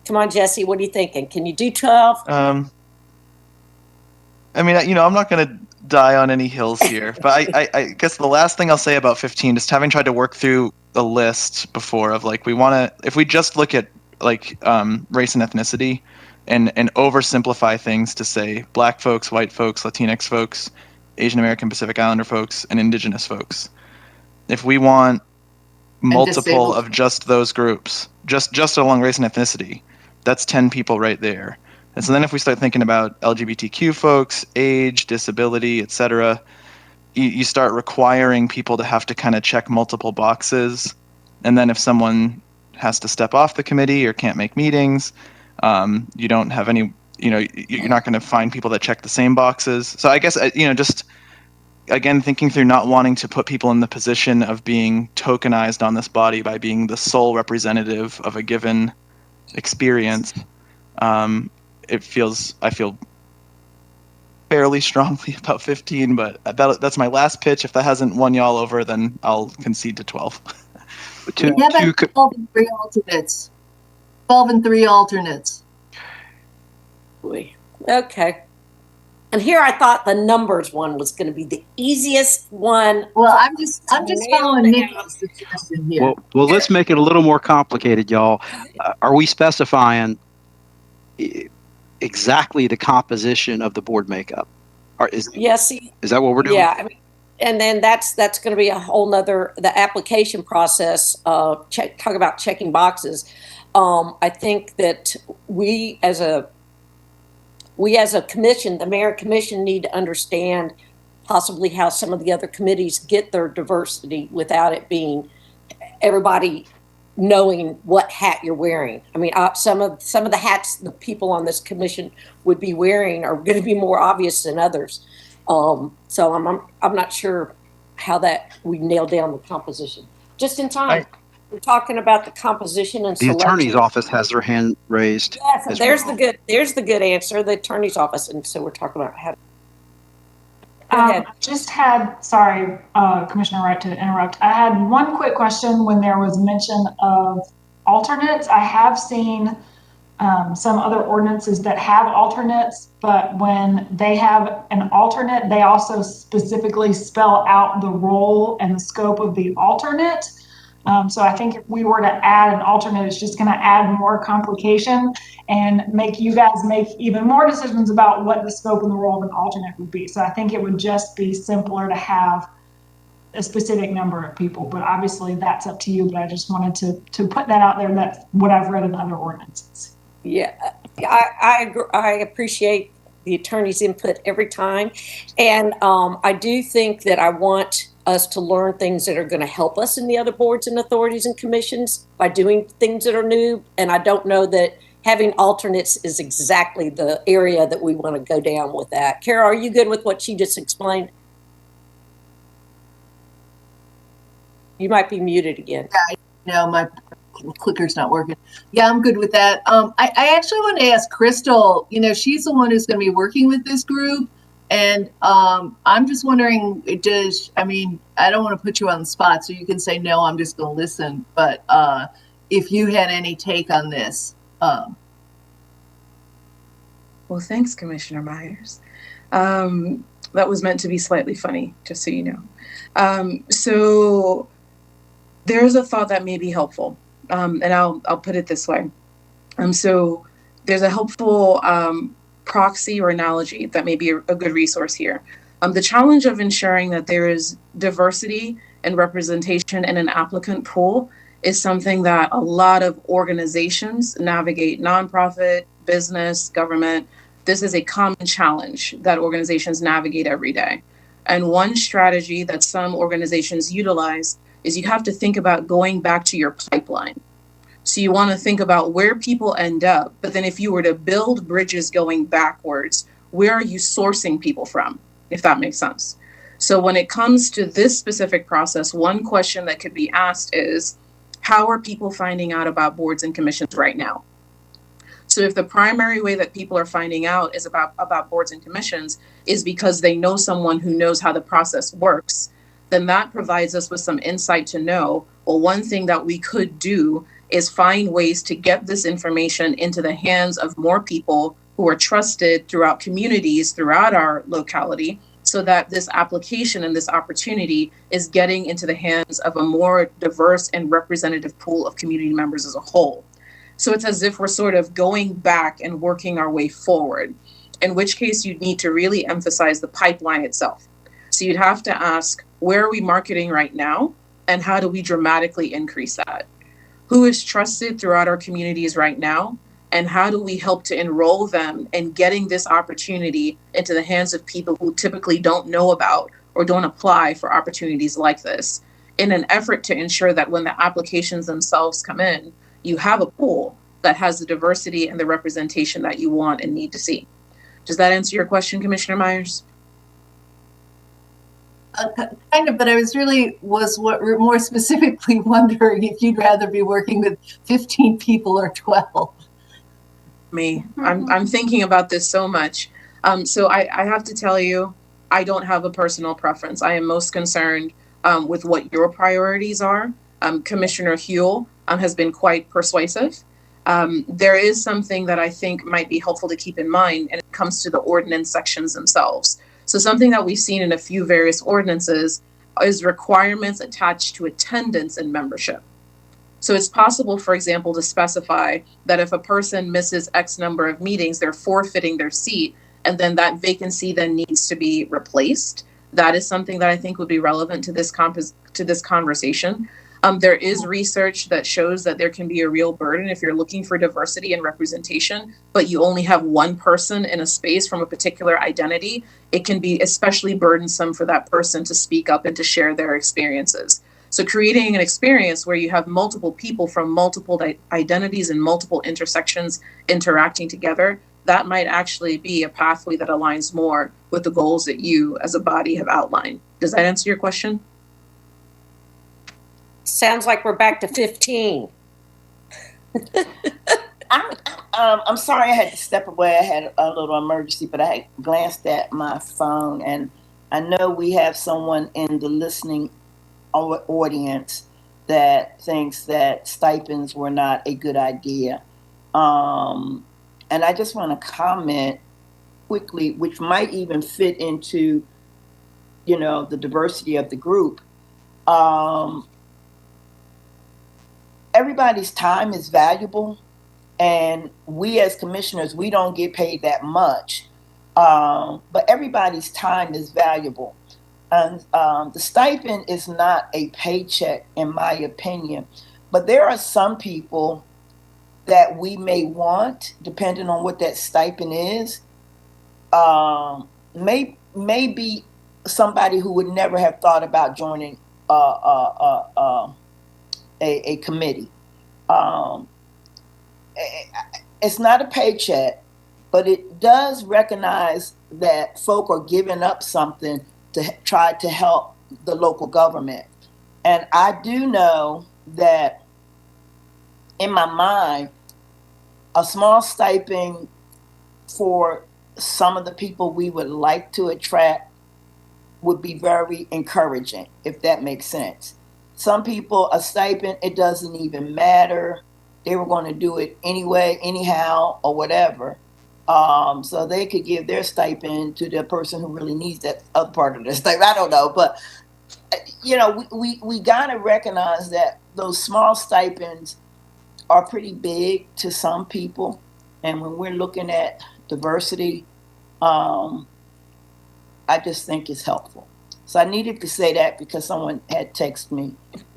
Speaker 1: Come on, Jesse, what are you thinking? Can you do 12?
Speaker 2: I mean, I'm not going to die on any hills here, but I guess the last thing I'll say about 15, just having tried to work through a list before of like, if we just look at like race and ethnicity and oversimplify things to say Black folks, white folks, Latinx folks, Asian American, Pacific Islander folks, and Indigenous folks. If we want multiple of just those groups, just along race and ethnicity, that's 10 people right there. And so then if we start thinking about LGBTQ folks, age, disability, etc., you start requiring people to have to kind of check multiple boxes. And then if someone has to step off the committee or can't make meetings, you don't have any, you're not going to find people that check the same boxes. So I guess, just again, thinking through not wanting to put people in the position of being tokenized on this body by being the sole representative of a given experience. I feel fairly strongly about 15, but that's my last pitch. If that hasn't won y'all over, then I'll concede to 12.
Speaker 6: How about 12 and 3 alternates? 12 and 3 alternates.
Speaker 1: Okay. And here I thought the numbers one was going to be the easiest one.
Speaker 6: Well, I'm just following Nikki's suggestion here.
Speaker 4: Well, let's make it a little more complicated, y'all. Are we specifying exactly the composition of the board makeup?
Speaker 1: Yes.
Speaker 4: Is that what we're doing?
Speaker 1: Yeah. I mean, and then that's going to be a whole nother, the application process, talk about checking boxes. I think that we as a commission, the mayor commission, need to understand possibly how some of the other committees get their diversity without it being everybody knowing what hat you're wearing. I mean, some of the hats the people on this commission would be wearing are going to be more obvious than others. So I'm not sure how that we nail down the composition. Just in time. We're talking about the composition and selection.
Speaker 4: The attorney's office has their hand raised.
Speaker 1: Yes, there's the good answer, the attorney's office. And so we're talking about how.
Speaker 7: Sorry, Commissioner Wright, to interrupt. I had one quick question when there was mention of alternates. I have seen some other ordinances that have alternates, but when they have an alternate, they also specifically spell out the role and the scope of the alternate. So I think if we were to add an alternate, it's just going to add more complication and make you guys make even more decisions about what the scope and the role of an alternate would be. So I think it would just be simpler to have a specific number of people, but obviously that's up to you. But I just wanted to put that out there. That's what I've read in other ordinances.
Speaker 1: Yeah, I appreciate the attorney's input every time. And I do think that I want us to learn things that are going to help us in the other boards and authorities and commissions by doing things that are new. And I don't know that having alternates is exactly the area that we want to go down with that. Kara, are you good with what she just explained? You might be muted again.
Speaker 6: No, my clicker's not working. Yeah, I'm good with that. I actually want to ask Crystal, she's the one who's going to be working with this group. And I'm just wondering, I don't want to put you on the spot, so you can say, no, I'm just going to listen. But if you had any take on this.
Speaker 3: Well, thanks, Commissioner Myers. That was meant to be slightly funny, just so you know. So there's a thought that may be helpful. and I'll put it this way. So there's a helpful proxy or analogy that may be a good resource here. The challenge of ensuring that there is diversity and representation in an applicant pool is something that a lot of organizations navigate, nonprofit, business, government. This is a common challenge that organizations navigate every day. And one strategy that some organizations utilize is you have to think about going back to your pipeline. So you want to think about where people end up, but then if you were to build bridges going backwards, where are you sourcing people from, if that makes sense? So when it comes to this specific process, one question that could be asked is, how are people finding out about boards and commissions right now? So if the primary way that people are finding out is about boards and commissions is because they know someone who knows how the process works, then that provides us with some insight to know, well, one thing that we could do is find ways to get this information into the hands of more people who are trusted throughout communities, throughout our locality, so that this application and this opportunity is getting into the hands of a more diverse and representative pool of community members as a whole. So it's as if we're sort of going back and working our way forward, in which case you'd need to really emphasize the pipeline itself. So you'd have to ask, where are we marketing right now? And how do we dramatically increase that? Who is trusted throughout our communities right now? And how do we help to enroll them in getting this opportunity into the hands of people who typically don't know about or don't apply for opportunities like this, in an effort to ensure that when the applications themselves come in, you have a pool that has the diversity and the representation that you want and need to see. Does that answer your question, Commissioner Myers?
Speaker 6: Kind of, but I was more specifically wondering if you'd rather be working with 15 people or 12.
Speaker 3: I'm thinking about this so much. So I have to tell you, I don't have a personal preference. I am most concerned with what your priorities are. Commissioner Huell has been quite persuasive. There is something that I think might be helpful to keep in mind, and it comes to the ordinance sections themselves. So something that we've seen in a few various ordinances is requirements attached to attendance and membership. So it's possible, for example, to specify that if a person misses X number of meetings, they're forfeiting their seat, and then that vacancy then needs to be replaced. That is something that I think would be relevant to this conversation. There is research that shows that there can be a real burden if you're looking for diversity and representation, but you only have one person in a space from a particular identity. It can be especially burdensome for that person to speak up and to share their experiences. So creating an experience where you have multiple people from multiple identities and multiple intersections interacting together, that might actually be a pathway that aligns more with the goals that you as a body have outlined. Does that answer your question?
Speaker 1: Sounds like we're back to 15.
Speaker 5: I'm sorry I had to step away. I had a little emergency, but I glanced at my phone, and I know we have someone in the listening audience that thinks that stipends were not a good idea. And I just want to comment quickly, which might even fit into, the diversity of the group. Everybody's time is valuable, and we as commissioners, we don't get paid that much, but everybody's time is valuable. And the stipend is not a paycheck, in my opinion, but there are some people that we may want, depending on what that stipend is, maybe somebody who would never have thought about joining a committee. It's not a paycheck, but it does recognize that folk are giving up something to try to help the local government. And I do know that in my mind, a small stipend for some of the people we would like to attract would be very encouraging, if that makes sense. Some people, a stipend, it doesn't even matter. They were going to do it anyway, anyhow, or whatever. So they could give their stipend to the person who really needs that other part of their stipend. I don't know, but we got to recognize that those small stipends are pretty big to some people. And when we're looking at diversity, I just think it's helpful. So I needed to say that because someone had texted me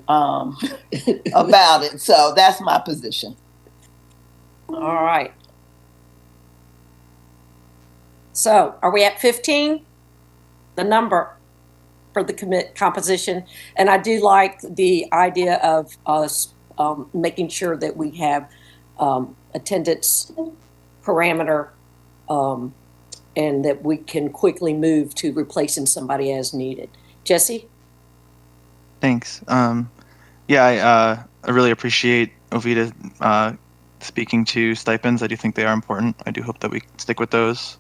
Speaker 5: about it. So that's my position.
Speaker 1: All right. So are we at 15? The number for the composition. And I do like the idea of us making sure that we have attendance parameter and that we can quickly move to replacing somebody as needed. Jesse?
Speaker 2: Thanks. Yeah, I really appreciate Ovita speaking to stipends. I do think they are important. I do hope that we stick with those,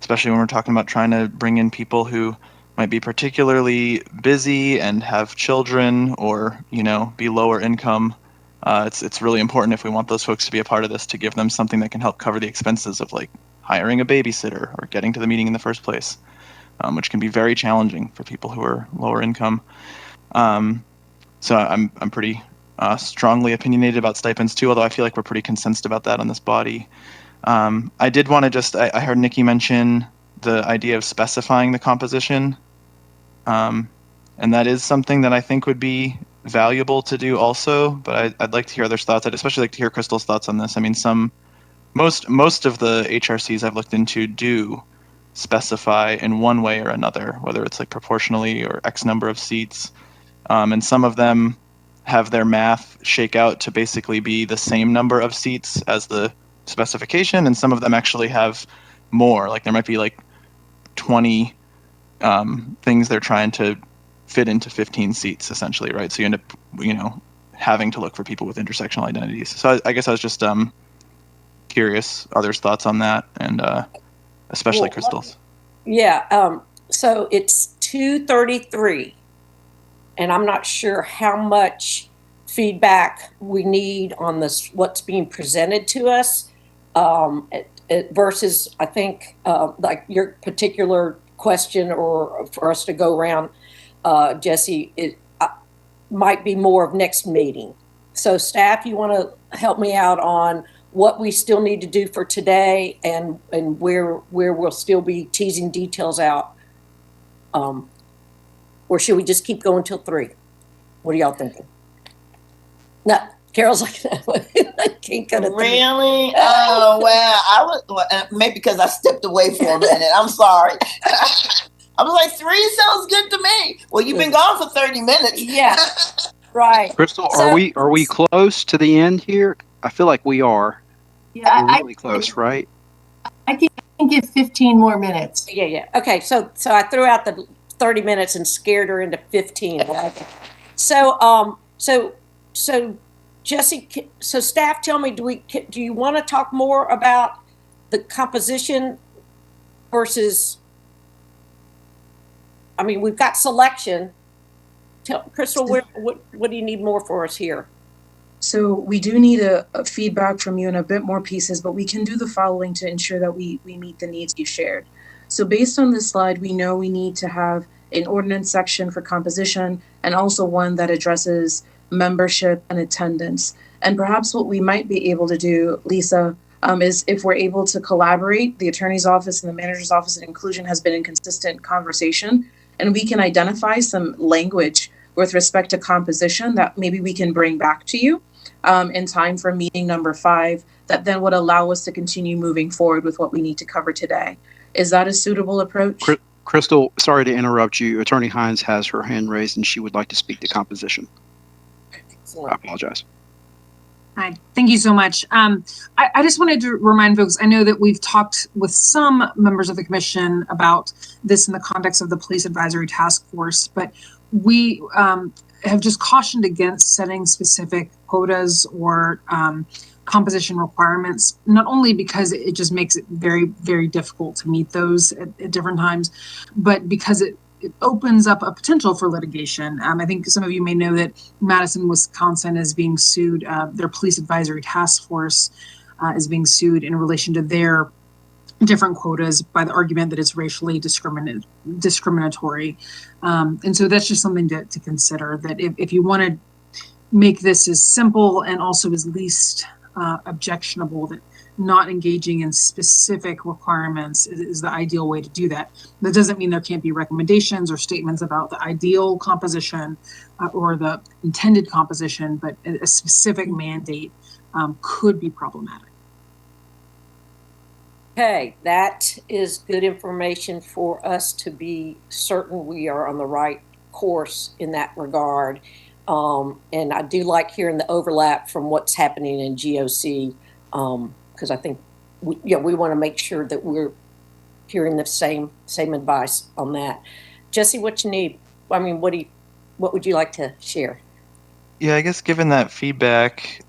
Speaker 2: especially when we're talking about trying to bring in people who might be particularly busy and have children or, be lower income. It's really important if we want those folks to be a part of this to give them something that can help cover the expenses of like hiring a babysitter or getting to the meeting in the first place, which can be very challenging for people who are lower income. So I'm pretty strongly opinionated about stipends too, although I feel like we're pretty consensus about that on this body. I did want to I heard Nikki mention the idea of specifying the composition. And that is something that I think would be valuable to do also, but I'd like to hear others' thoughts. I'd especially like to hear Crystal's thoughts on this. I mean, most of the HRCs I've looked into do specify in one way or another, whether it's like proportionally or X number of seats. And some of them have their math shake out to basically be the same number of seats as the specification, and some of them actually have more. Like there might be like 20 things they're trying to fit into 15 seats, essentially, right? So you end up, having to look for people with intersectional identities. So I guess I was just curious others' thoughts on that, and especially Crystal's.
Speaker 1: Yeah. So it's 2:33. And I'm not sure how much feedback we need on this, what's being presented to us, versus, I think, like your particular question, or for us to go around, Jesse, it might be more of next meeting. So staff, you want to help me out on what we still need to do for today and where we'll still be teasing details out. Or should we just keep going till 3? What are y'all thinking? No, Carol's like, I can't go to 3.
Speaker 5: Really? Oh, well, I was maybe because I stepped away for a minute. I'm sorry. I was like, 3 sounds good to me. Well, you've been gone for 30 minutes.
Speaker 1: Yeah, right.
Speaker 4: Crystal, are we close to the end here? I feel like we are.
Speaker 6: Yeah,
Speaker 4: We're really close, right?
Speaker 6: I can give 15 more minutes.
Speaker 1: Yeah. Okay, so I threw out the 30 minutes and scared her into 15. So Jesse, so staff, tell me, do you want to talk more about the composition versus, I mean, we've got selection. Crystal, what do you need more for us here?
Speaker 3: So we do need a feedback from you and a bit more pieces, but we can do the following to ensure that we meet the needs you shared. So based on this slide, we know we need to have an ordinance section for composition and also one that addresses membership and attendance. And perhaps what we might be able to do, Lisa, is if we're able to collaborate, the attorney's office and the manager's office and inclusion has been in consistent conversation, and we can identify some language with respect to composition that maybe we can bring back to you in time for meeting number 5, that then would allow us to continue moving forward with what we need to cover today. Is that a suitable approach?
Speaker 4: Crystal, sorry to interrupt you. Attorney Hines has her hand raised and she would like to speak to composition. I apologize.
Speaker 8: Hi, thank you so much. I just wanted to remind folks, I know that we've talked with some members of the commission about this in the context of the Police Advisory Task Force, but we have just cautioned against setting specific quotas or composition requirements, not only because it just makes it very, very difficult to meet those at different times, but because it opens up a potential for litigation. I think some of you may know that Madison, Wisconsin is being sued. Their Police Advisory Task Force is being sued in relation to their different quotas by the argument that it's racially discriminatory. And so that's just something to consider, that if you want to make this as simple and also as least objectionable, that not engaging in specific requirements is the ideal way to do that. That doesn't mean there can't be recommendations or statements about the ideal composition or the intended composition, but a specific mandate could be problematic.
Speaker 1: Okay, that is good information for us to be certain we are on the right course in that regard. And I do like hearing the overlap from what's happening in GOC, because I think we want to make sure that we're hearing the same advice on that. Jesse, what you need? I mean, what would you like to share?
Speaker 2: Yeah, I guess given that feedback,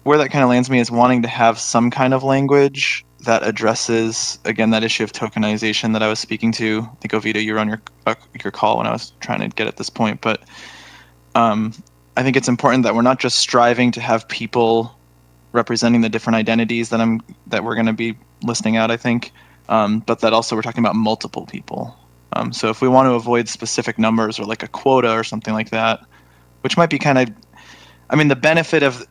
Speaker 2: where that kind of lands me is wanting to have some kind of language that addresses, again, that issue of tokenization that I was speaking to. I think, Ovita, you were on your call when I was trying to get at this point. But I think it's important that we're not just striving to have people representing the different identities that we're going to be listing out, I think, but that also we're talking about multiple people. So if we want to avoid specific numbers or like a quota or something like that, which might be kind of, I mean, the benefit of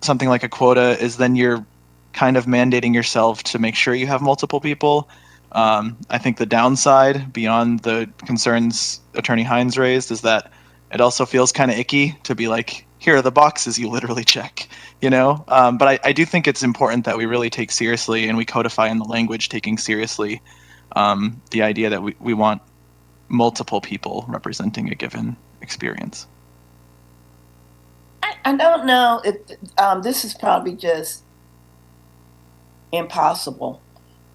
Speaker 2: something like a quota is then you're kind of mandating yourself to make sure you have multiple people. I think the downside, beyond the concerns Attorney Hines raised, is that it also feels kind of icky to be like, here are the boxes you literally check, you know? But I do think it's important that we really take seriously and we codify in the language taking seriously the idea that we want multiple people representing a given experience.
Speaker 5: I don't know if this is probably just impossible.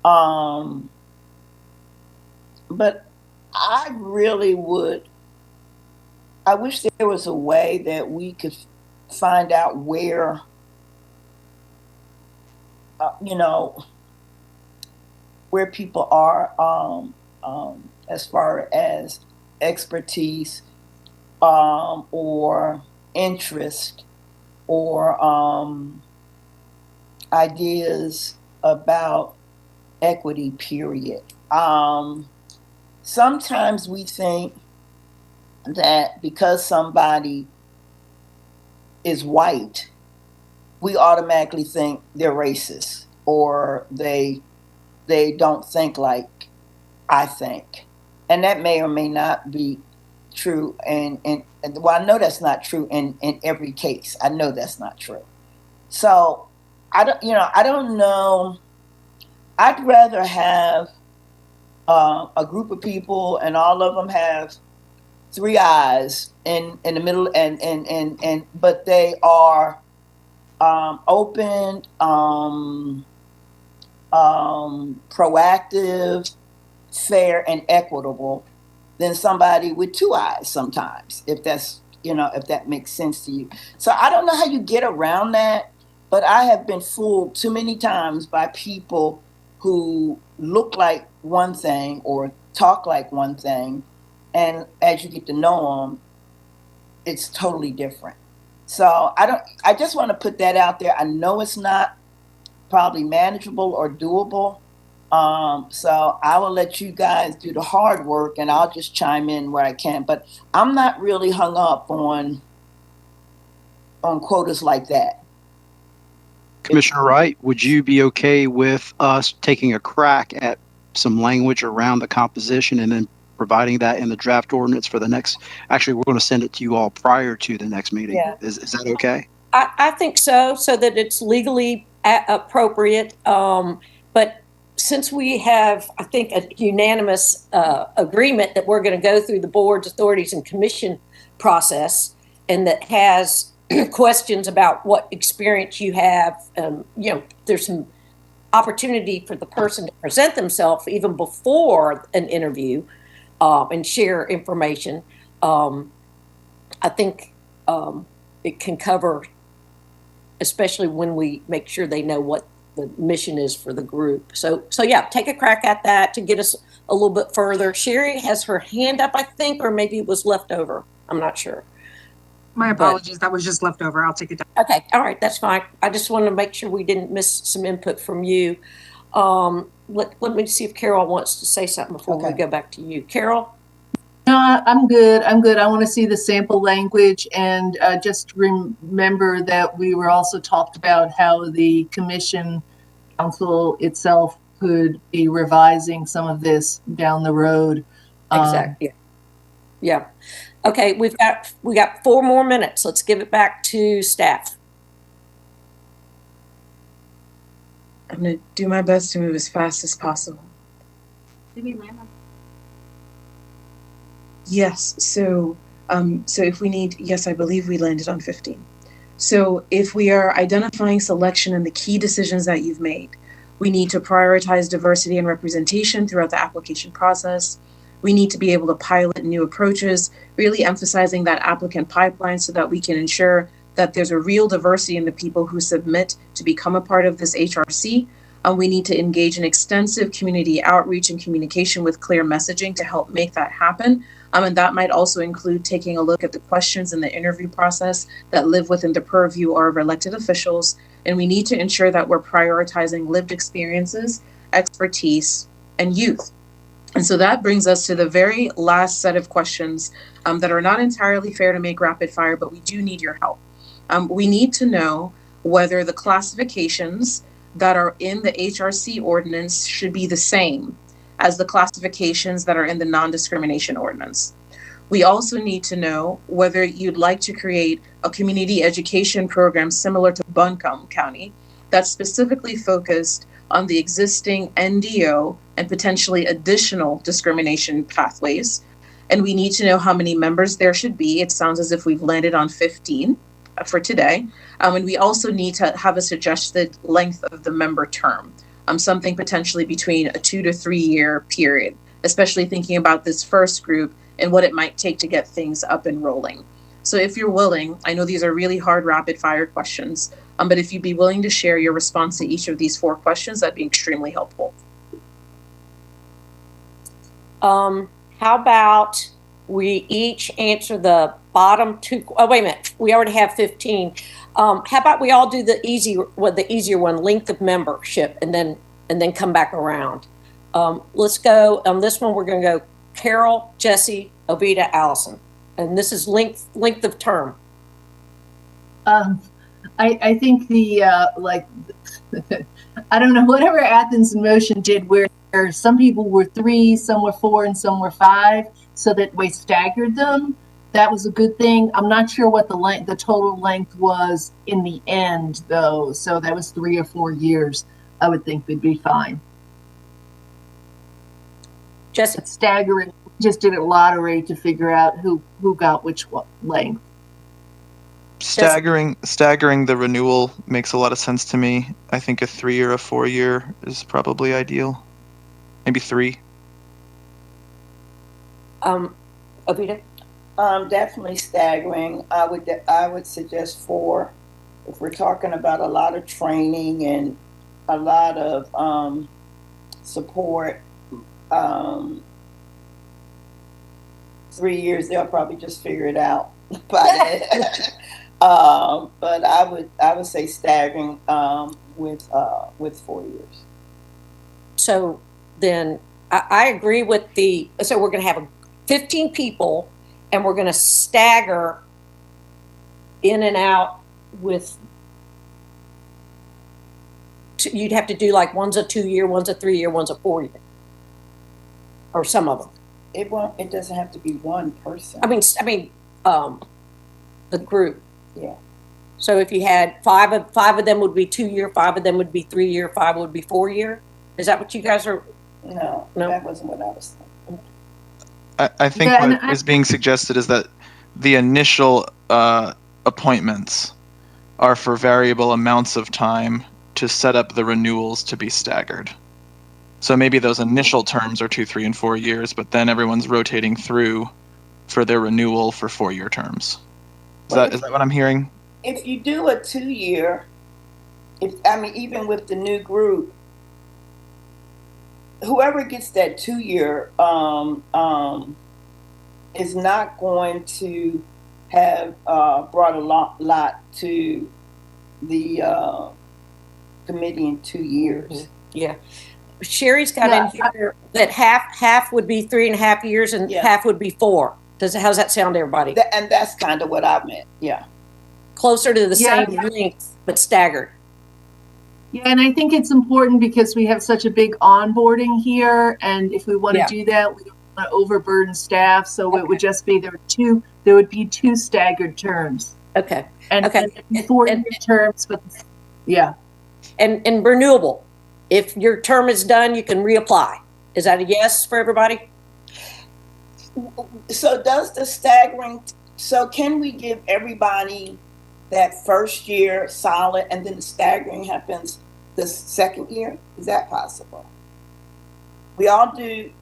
Speaker 5: But I really I wish there was a way that we could find out where, where people are as far as expertise or interest or ideas about equity, period. Sometimes we think that because somebody is white, we automatically think they're racist or they don't think like I think. And that may or may not be true. And well, I know that's not true in every case. I know that's not true. So I don't know. I'd rather have a group of people and all of them have three eyes in the middle and but they are open, proactive, fair, and equitable than somebody with two eyes sometimes, if that's, if that makes sense to you. So I don't know how you get around that, but I have been fooled too many times by people who look like one thing or talk like one thing, and as you get to know them, it's totally different. So I just want to put that out there. I know it's not probably manageable or doable. So I will let you guys do the hard work and I'll just chime in where I can. But I'm not really hung up on quotas like that.
Speaker 4: Commissioner Wright, would you be okay with us taking a crack at some language around the composition and then providing that in the draft ordinance for the next, actually, we're going to send it to you all prior to the next meeting. Yeah. Is that okay?
Speaker 1: I think so that it's legally appropriate. But since we have, I think, a unanimous agreement that we're going to go through the board's authorities and commission process, and that has questions about what experience you have, there's some opportunity for the person to present themselves even before an interview and share information. I think it can cover, especially when we make sure they know what the mission is for the group. So yeah, take a crack at that to get us a little bit further. Sherry has her hand up, I think, or maybe it was left over. I'm not sure.
Speaker 8: My apologies. That was just left over. I'll take it down.
Speaker 1: Okay. All right. That's fine. I just wanted to make sure we didn't miss some input from you. Let me see if Carol wants to say something before we go back to you. Carol?
Speaker 9: No,
Speaker 6: No, I'm good. I'm good. I want to see the sample language, and just remember that we were also talked about how the commission council itself could be revising some of this down the road.
Speaker 1: Exactly. Yeah. Okay, we got 4 more minutes. Let's give it back to staff.
Speaker 3: I'm going to do my best to move as fast as possible.
Speaker 8: Did we land on?
Speaker 3: Yes. So if we need, yes, I believe we landed on 15. So if we are identifying selection and the key decisions that you've made, we need to prioritize diversity and representation throughout the application process. We need to be able to pilot new approaches, really emphasizing that applicant pipeline so that we can ensure that there's a real diversity in the people who submit to become a part of this HRC. We need to engage in extensive community outreach and communication with clear messaging to help make that happen. And that might also include taking a look at the questions in the interview process that live within the purview of elected officials. And we need to ensure that we're prioritizing lived experiences, expertise, and youth. And so that brings us to the very last set of questions that are not entirely fair to make rapid fire, but we do need your help. We need to know whether the classifications that are in the HRC ordinance should be the same as the classifications that are in the non-discrimination ordinance. We also need to know whether you'd like to create a community education program similar to Buncombe County that's specifically focused on the existing NDO and potentially additional discrimination pathways. And we need to know how many members there should be. It sounds as if we've landed on 15 for today. And we also need to have a suggested length of the member term, something potentially between a 2 to 3 year period, especially thinking about this first group and what it might take to get things up and rolling. So if you're willing, I know these are really hard rapid fire questions, but if you'd be willing to share your response to each of these 4 questions, that'd be extremely helpful.
Speaker 1: How about we each answer the bottom 2? Oh, wait a minute. We already have 15. How about we all do the easier one, length of membership, and then come back around. Let's go on this one. We're going to go Carol, Jesse, Ovita, Allison, and this is length of term.
Speaker 6: I think the I don't know, whatever Athens in Motion did, where some people were 3, some were 4, and some were 5, so that we staggered them. That was a good thing. I'm not sure what the total length was in the end, though. So that was 3 or 4 years. I would think we'd be fine.
Speaker 1: Jesse,
Speaker 6: but staggering. Just did a lottery to figure out who got which length.
Speaker 2: Staggering the renewal makes a lot of sense to me. I think a 3 or a 4 year is probably ideal. Maybe 3.
Speaker 1: Ovita?
Speaker 5: Definitely staggering. I would suggest 4. If we're talking about a lot of training and a lot of support, 3 years they'll probably just figure it out by then. But I would say staggering with 4 years.
Speaker 1: So then I agree with so we're going to have 15 people and we're going to stagger in and out with, you'd have to do like one's a 2 year, one's a 3 year, one's a 4 year, or some of them.
Speaker 5: It doesn't have to be one person.
Speaker 1: I mean, the group.
Speaker 5: Yeah.
Speaker 1: So if you had five of them would be 2 year, 5 of them would be 3 year, 5 would be 4 year. Is that what you guys are?
Speaker 5: No, that wasn't what I was thinking.
Speaker 2: I think what is being suggested is that the initial appointments are for variable amounts of time to set up the renewals to be staggered. So maybe those initial terms are 2, 3, and 4 years, but then everyone's rotating through for their renewal for 4-year terms. Is that what I'm hearing?
Speaker 5: If you do a 2 year, even with the new group, whoever gets that 2 year is not going to have brought a lot to the committee in 2 years.
Speaker 1: Yeah. Sherry's got
Speaker 6: Yeah,
Speaker 1: in here that half would be 3.5 years and
Speaker 5: Yeah.
Speaker 1: half would be 4. How's that sound to everybody?
Speaker 5: And that's kind of what I meant. Yeah.
Speaker 1: Closer to the
Speaker 6: Yeah.
Speaker 1: same length, but staggered.
Speaker 6: Yeah, and I think it's important because we have such a big onboarding here, and if we want to
Speaker 1: Yeah.
Speaker 6: do that, we don't want to overburden staff. So it
Speaker 1: Okay.
Speaker 6: would just be there would be 2 staggered terms,
Speaker 1: Okay.
Speaker 6: and,
Speaker 1: Okay.
Speaker 6: and 4-year terms. But yeah,
Speaker 1: And renewable. If your term is done, you can reapply. Is that a yes for everybody?
Speaker 5: So does the staggering, so can we give everybody that first year solid and then the staggering happens the second year? Is that possible? They all do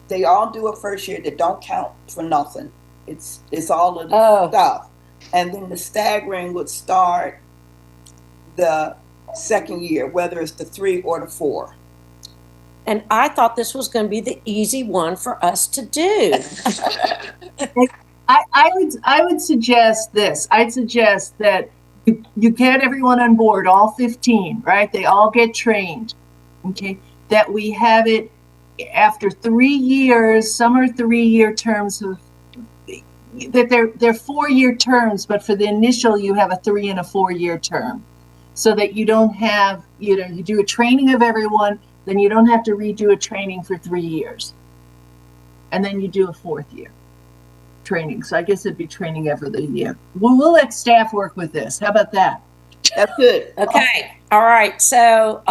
Speaker 5: a first year that don't count for nothing. It's all of the stuff. And then the staggering would start the second year, whether it's the 3 or the 4.
Speaker 1: And I thought this was going to be the easy one for us to do.
Speaker 6: I would suggest this. I'd suggest that you get everyone on board, all 15, right? They all get trained. Okay, that we have it after 3 years. Some are 3-year terms of that they're 4-year terms, but for the initial you have a 3 and a 4-year term, so that you don't have, you do a training of everyone, then you don't have to redo a training for 3 years, and then you do a 4th year training. So I guess it'd be training every year. We'll let staff work with this. How about that?
Speaker 5: That's good.
Speaker 1: Okay. All right. So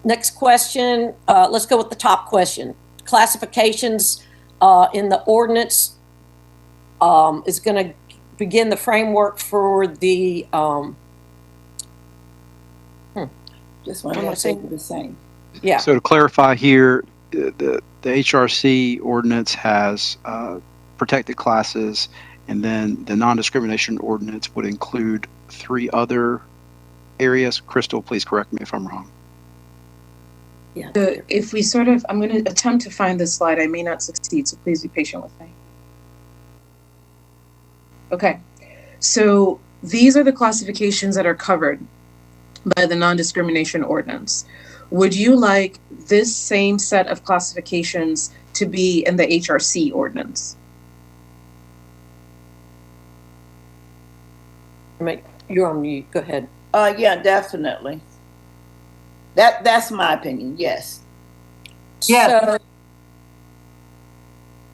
Speaker 1: next question. Let's go with the top question. Classifications in the ordinance is going to begin the framework for the
Speaker 5: Just want to say the same.
Speaker 1: yeah.
Speaker 4: So to clarify here, the HRC ordinance has protected classes, and then the non-discrimination ordinance would include 3 other areas. Crystal, please correct me if I'm wrong.
Speaker 1: Yeah.
Speaker 3: If we I'm going to attempt to find this slide. I may not succeed, so please be patient with me. Okay, so these are the classifications that are covered by the non-discrimination ordinance. Would you like this same set of classifications to be in the HRC ordinance?
Speaker 1: You're on mute. Go ahead.
Speaker 5: Yeah, definitely. That's my opinion. Yes.
Speaker 6: Yeah.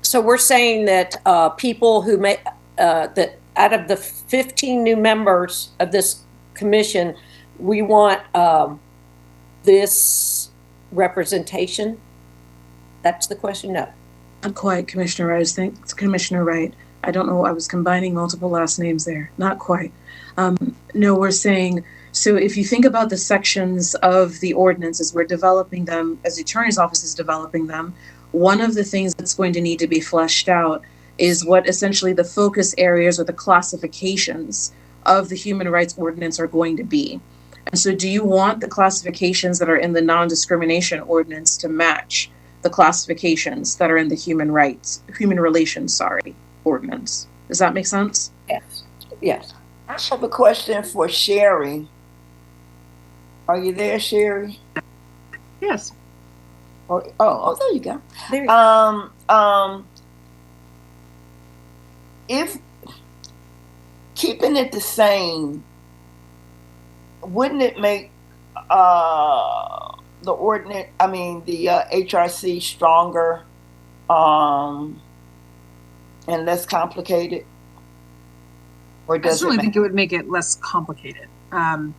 Speaker 1: So we're saying that people who may that out of the 15 new members of this commission, we want this representation. That's the question. No.
Speaker 3: Not quite, Commissioner Wright. I think it's Commissioner Wright. I don't know. I was combining multiple last names there. Not quite. No, we're saying, so if you think about the sections of the ordinances, we're developing them as the Attorney's Office is developing them. One of the things that's going to need to be fleshed out is what essentially the focus areas or the classifications of the human rights ordinance are going to be. And so do you want the classifications that are in the non-discrimination ordinance to match the classifications that are in the human relations ordinance? Does that make sense?
Speaker 1: Yes. Yes.
Speaker 5: I have a question for Sherry. Are you there, Sherry?
Speaker 6: Yes.
Speaker 5: Oh, there you go.
Speaker 1: There you go.
Speaker 5: If keeping it the same, wouldn't it make the ordinance, the HRC stronger and less complicated? Or
Speaker 8: I
Speaker 5: does
Speaker 8: certainly
Speaker 5: it
Speaker 8: think it would make it less complicated. The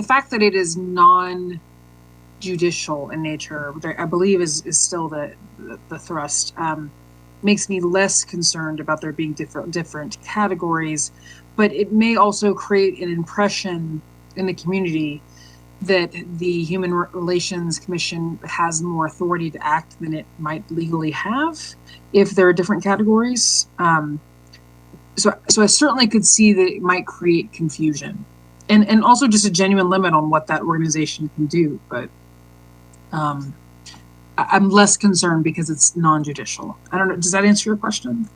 Speaker 8: fact that it is non-judicial in nature, which I believe is still the thrust, makes me less concerned about there being different categories, but it may also create an impression in the community that the Human Relations Commission has more authority to act than it might legally have if there are different categories. So I certainly could see that it might create confusion and also just a genuine limit on what that organization can do. But I'm less concerned because it's non-judicial. I don't know. Does that answer your question?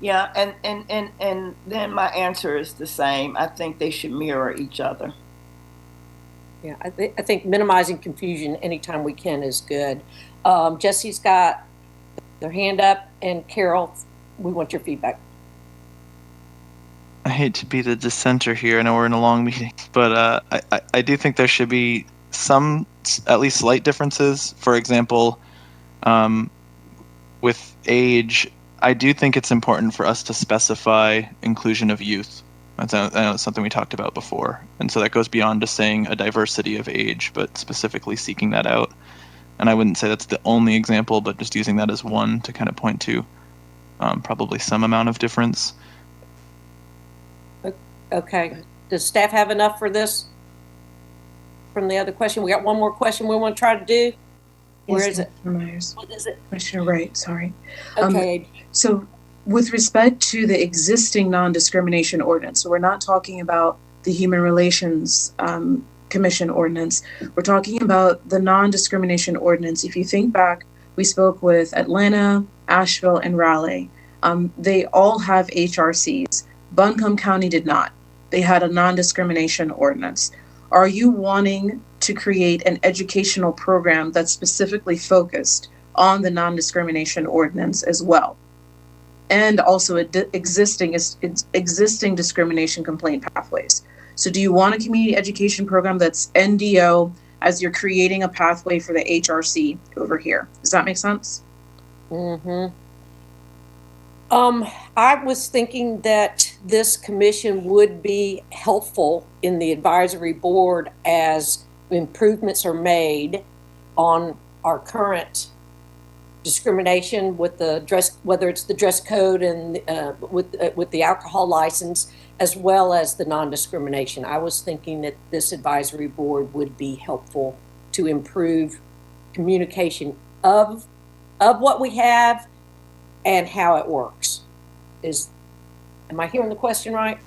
Speaker 5: Yeah, and then my answer is the same. I think they should mirror each other.
Speaker 1: Yeah, I think minimizing confusion anytime we can is good. Jesse's got their hand up, and Carol, we want your feedback.
Speaker 2: I hate to be the dissenter here. I know we're in a long meeting, but I do think there should be some, at least slight differences. For example, with age, I do think it's important for us to specify inclusion of youth. I know it's something we talked about before. And so that goes beyond just saying a diversity of age, but specifically seeking that out. And I wouldn't say that's the only example, but just using that as one to kind of point to probably some amount of difference.
Speaker 1: Okay. Does staff have enough for this? From the other question, we got one more question we want to try to do. Where is it?
Speaker 3: Myers.
Speaker 1: What is it?
Speaker 3: Commissioner Wright, sorry.
Speaker 1: Okay.
Speaker 3: So with respect to the existing non-discrimination ordinance, so we're not talking about the Human Relations Commission ordinance. We're talking about the non-discrimination ordinance. If you think back, we spoke with Atlanta, Asheville, and Raleigh. They all have HRCs. Buncombe County did not. They had a non-discrimination ordinance. Are you wanting to create an educational program that's specifically focused on the non-discrimination ordinance as well? And also existing discrimination complaint pathways. So do you want a community education program that's NDO as you're creating a pathway for the HRC over here? Does that make sense?
Speaker 1: Mm-hmm. I was thinking that this commission would be helpful in the advisory board as improvements are made on our current discrimination with the dress, whether it's the dress code and with the alcohol license, as well as the non-discrimination. I was thinking that this advisory board would be helpful to improve communication of what we have and how it works. Am I hearing the question right?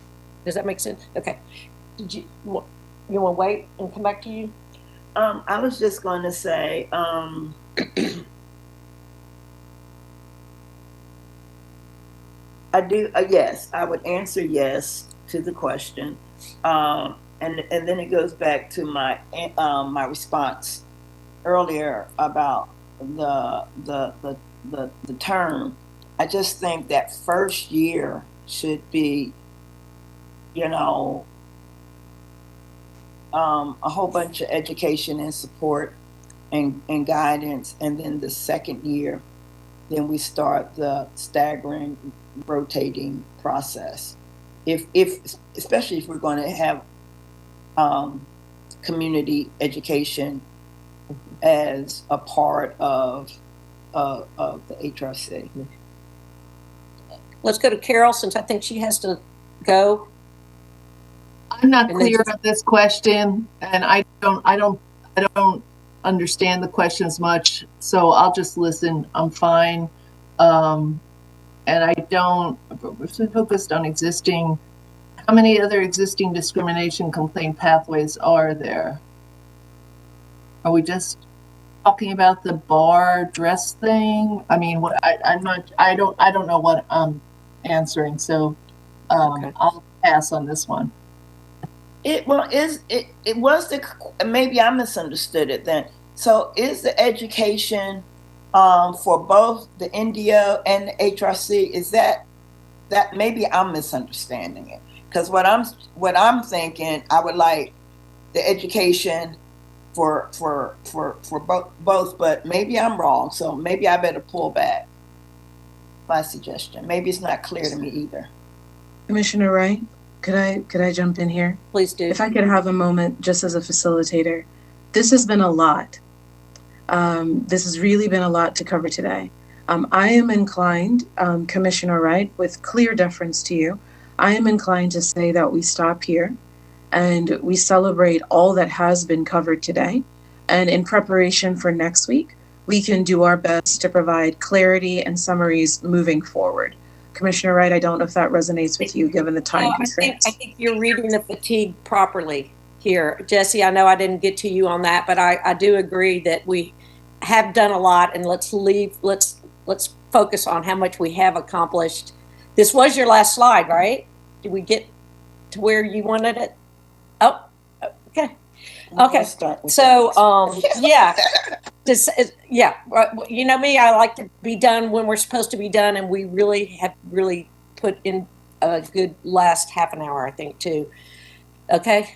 Speaker 1: Does that make sense? Okay. Did you want to wait and come back to you?
Speaker 5: I was just going to say, I do. Yes, I would answer yes to the question, and then it goes back to my my response earlier about the term. I just think that first year should be, a whole bunch of education and support and guidance, and then the second year, then we start the staggering, rotating process. Especially if we're going to have community education as a part of the HRC.
Speaker 1: Let's go to Carol, since I think she has to go.
Speaker 6: I'm not clear on this question, and I don't understand the questions much, so I'll just listen. I'm fine. And we're focused on existing. How many other existing discrimination complaint pathways are there? Are we just talking about the bar dress thing? I mean, what I don't know what I'm answering, so okay. I'll pass on this one.
Speaker 5: It was maybe I misunderstood it then. So is the education for both the NDO and the HRC, is that maybe I'm misunderstanding it? Because what I'm thinking, I would like the education for both, but maybe I'm wrong. So maybe I better pull back my suggestion. Maybe it's not clear to me either.
Speaker 3: Commissioner Wright, could I jump in here?
Speaker 1: Please do. If
Speaker 3: I could have a moment just as a facilitator. This has been a lot. This has really been a lot to cover today. I am inclined, Commissioner Wright, with clear deference to you, I am inclined to say that we stop here and we celebrate all that has been covered today. And in preparation for next week, we can do our best to provide clarity and summaries moving forward. Commissioner Wright, I don't know if that resonates with you given the time constraints.
Speaker 1: I think you're reading the fatigue properly here. Jesse, I know I didn't get to you on that, but I do agree that we have done a lot, and let's focus on how much we have accomplished This was your last slide, right? Did we get to where you wanted it? Oh, okay. Okay. So, yeah. Yeah, you know me, I like to be done when we're supposed to be done, and we really have put in a good last half an hour, I think, too. Okay.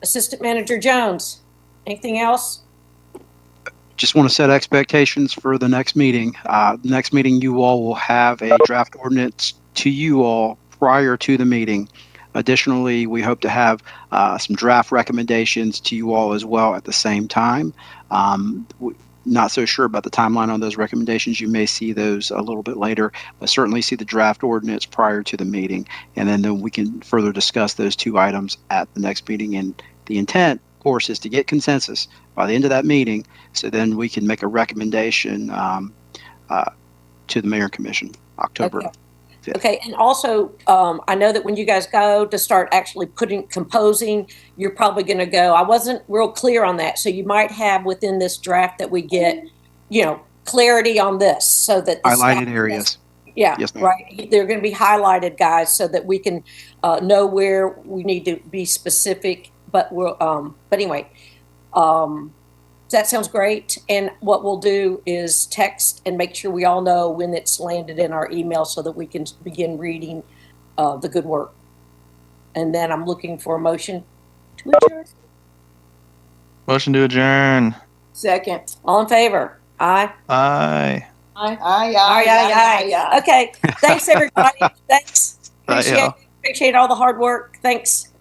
Speaker 1: Assistant Manager Jones, anything else?
Speaker 4: Just want to set expectations for the next meeting. The next meeting, you all will have a draft ordinance to you all prior to the meeting. Additionally, we hope to have some draft recommendations to you all as well at the same time. Not so sure about the timeline on those recommendations. You may see those a little bit later, but certainly see the draft ordinance prior to the meeting. And then we can further discuss those two items at the next meeting. And the intent, of course, is to get consensus by the end of that meeting, so then we can make a recommendation to the Mayor and Commission October.
Speaker 1: Okay. Okay, and also, I know that when you guys go to start actually composing, you're probably going to go, I wasn't real clear on that. So you might have within this draft that we get, clarity on this so that the
Speaker 4: Highlighted areas.
Speaker 1: Yeah,
Speaker 4: yes, ma'am.
Speaker 1: Right. They're going to be highlighted, guys, so that we can know where we need to be specific. But anyway, that sounds great. And what we'll do is text and make sure we all know when it's landed in our email so that we can begin reading the good work. And then I'm looking for a motion to adjourn.
Speaker 2: Motion to adjourn.
Speaker 5: Second.
Speaker 1: All in favor? Aye.
Speaker 2: Aye.
Speaker 1: Aye. Okay. Thanks, everybody. Thanks.
Speaker 2: Bye, y'all.
Speaker 1: Appreciate all the hard work. Thanks.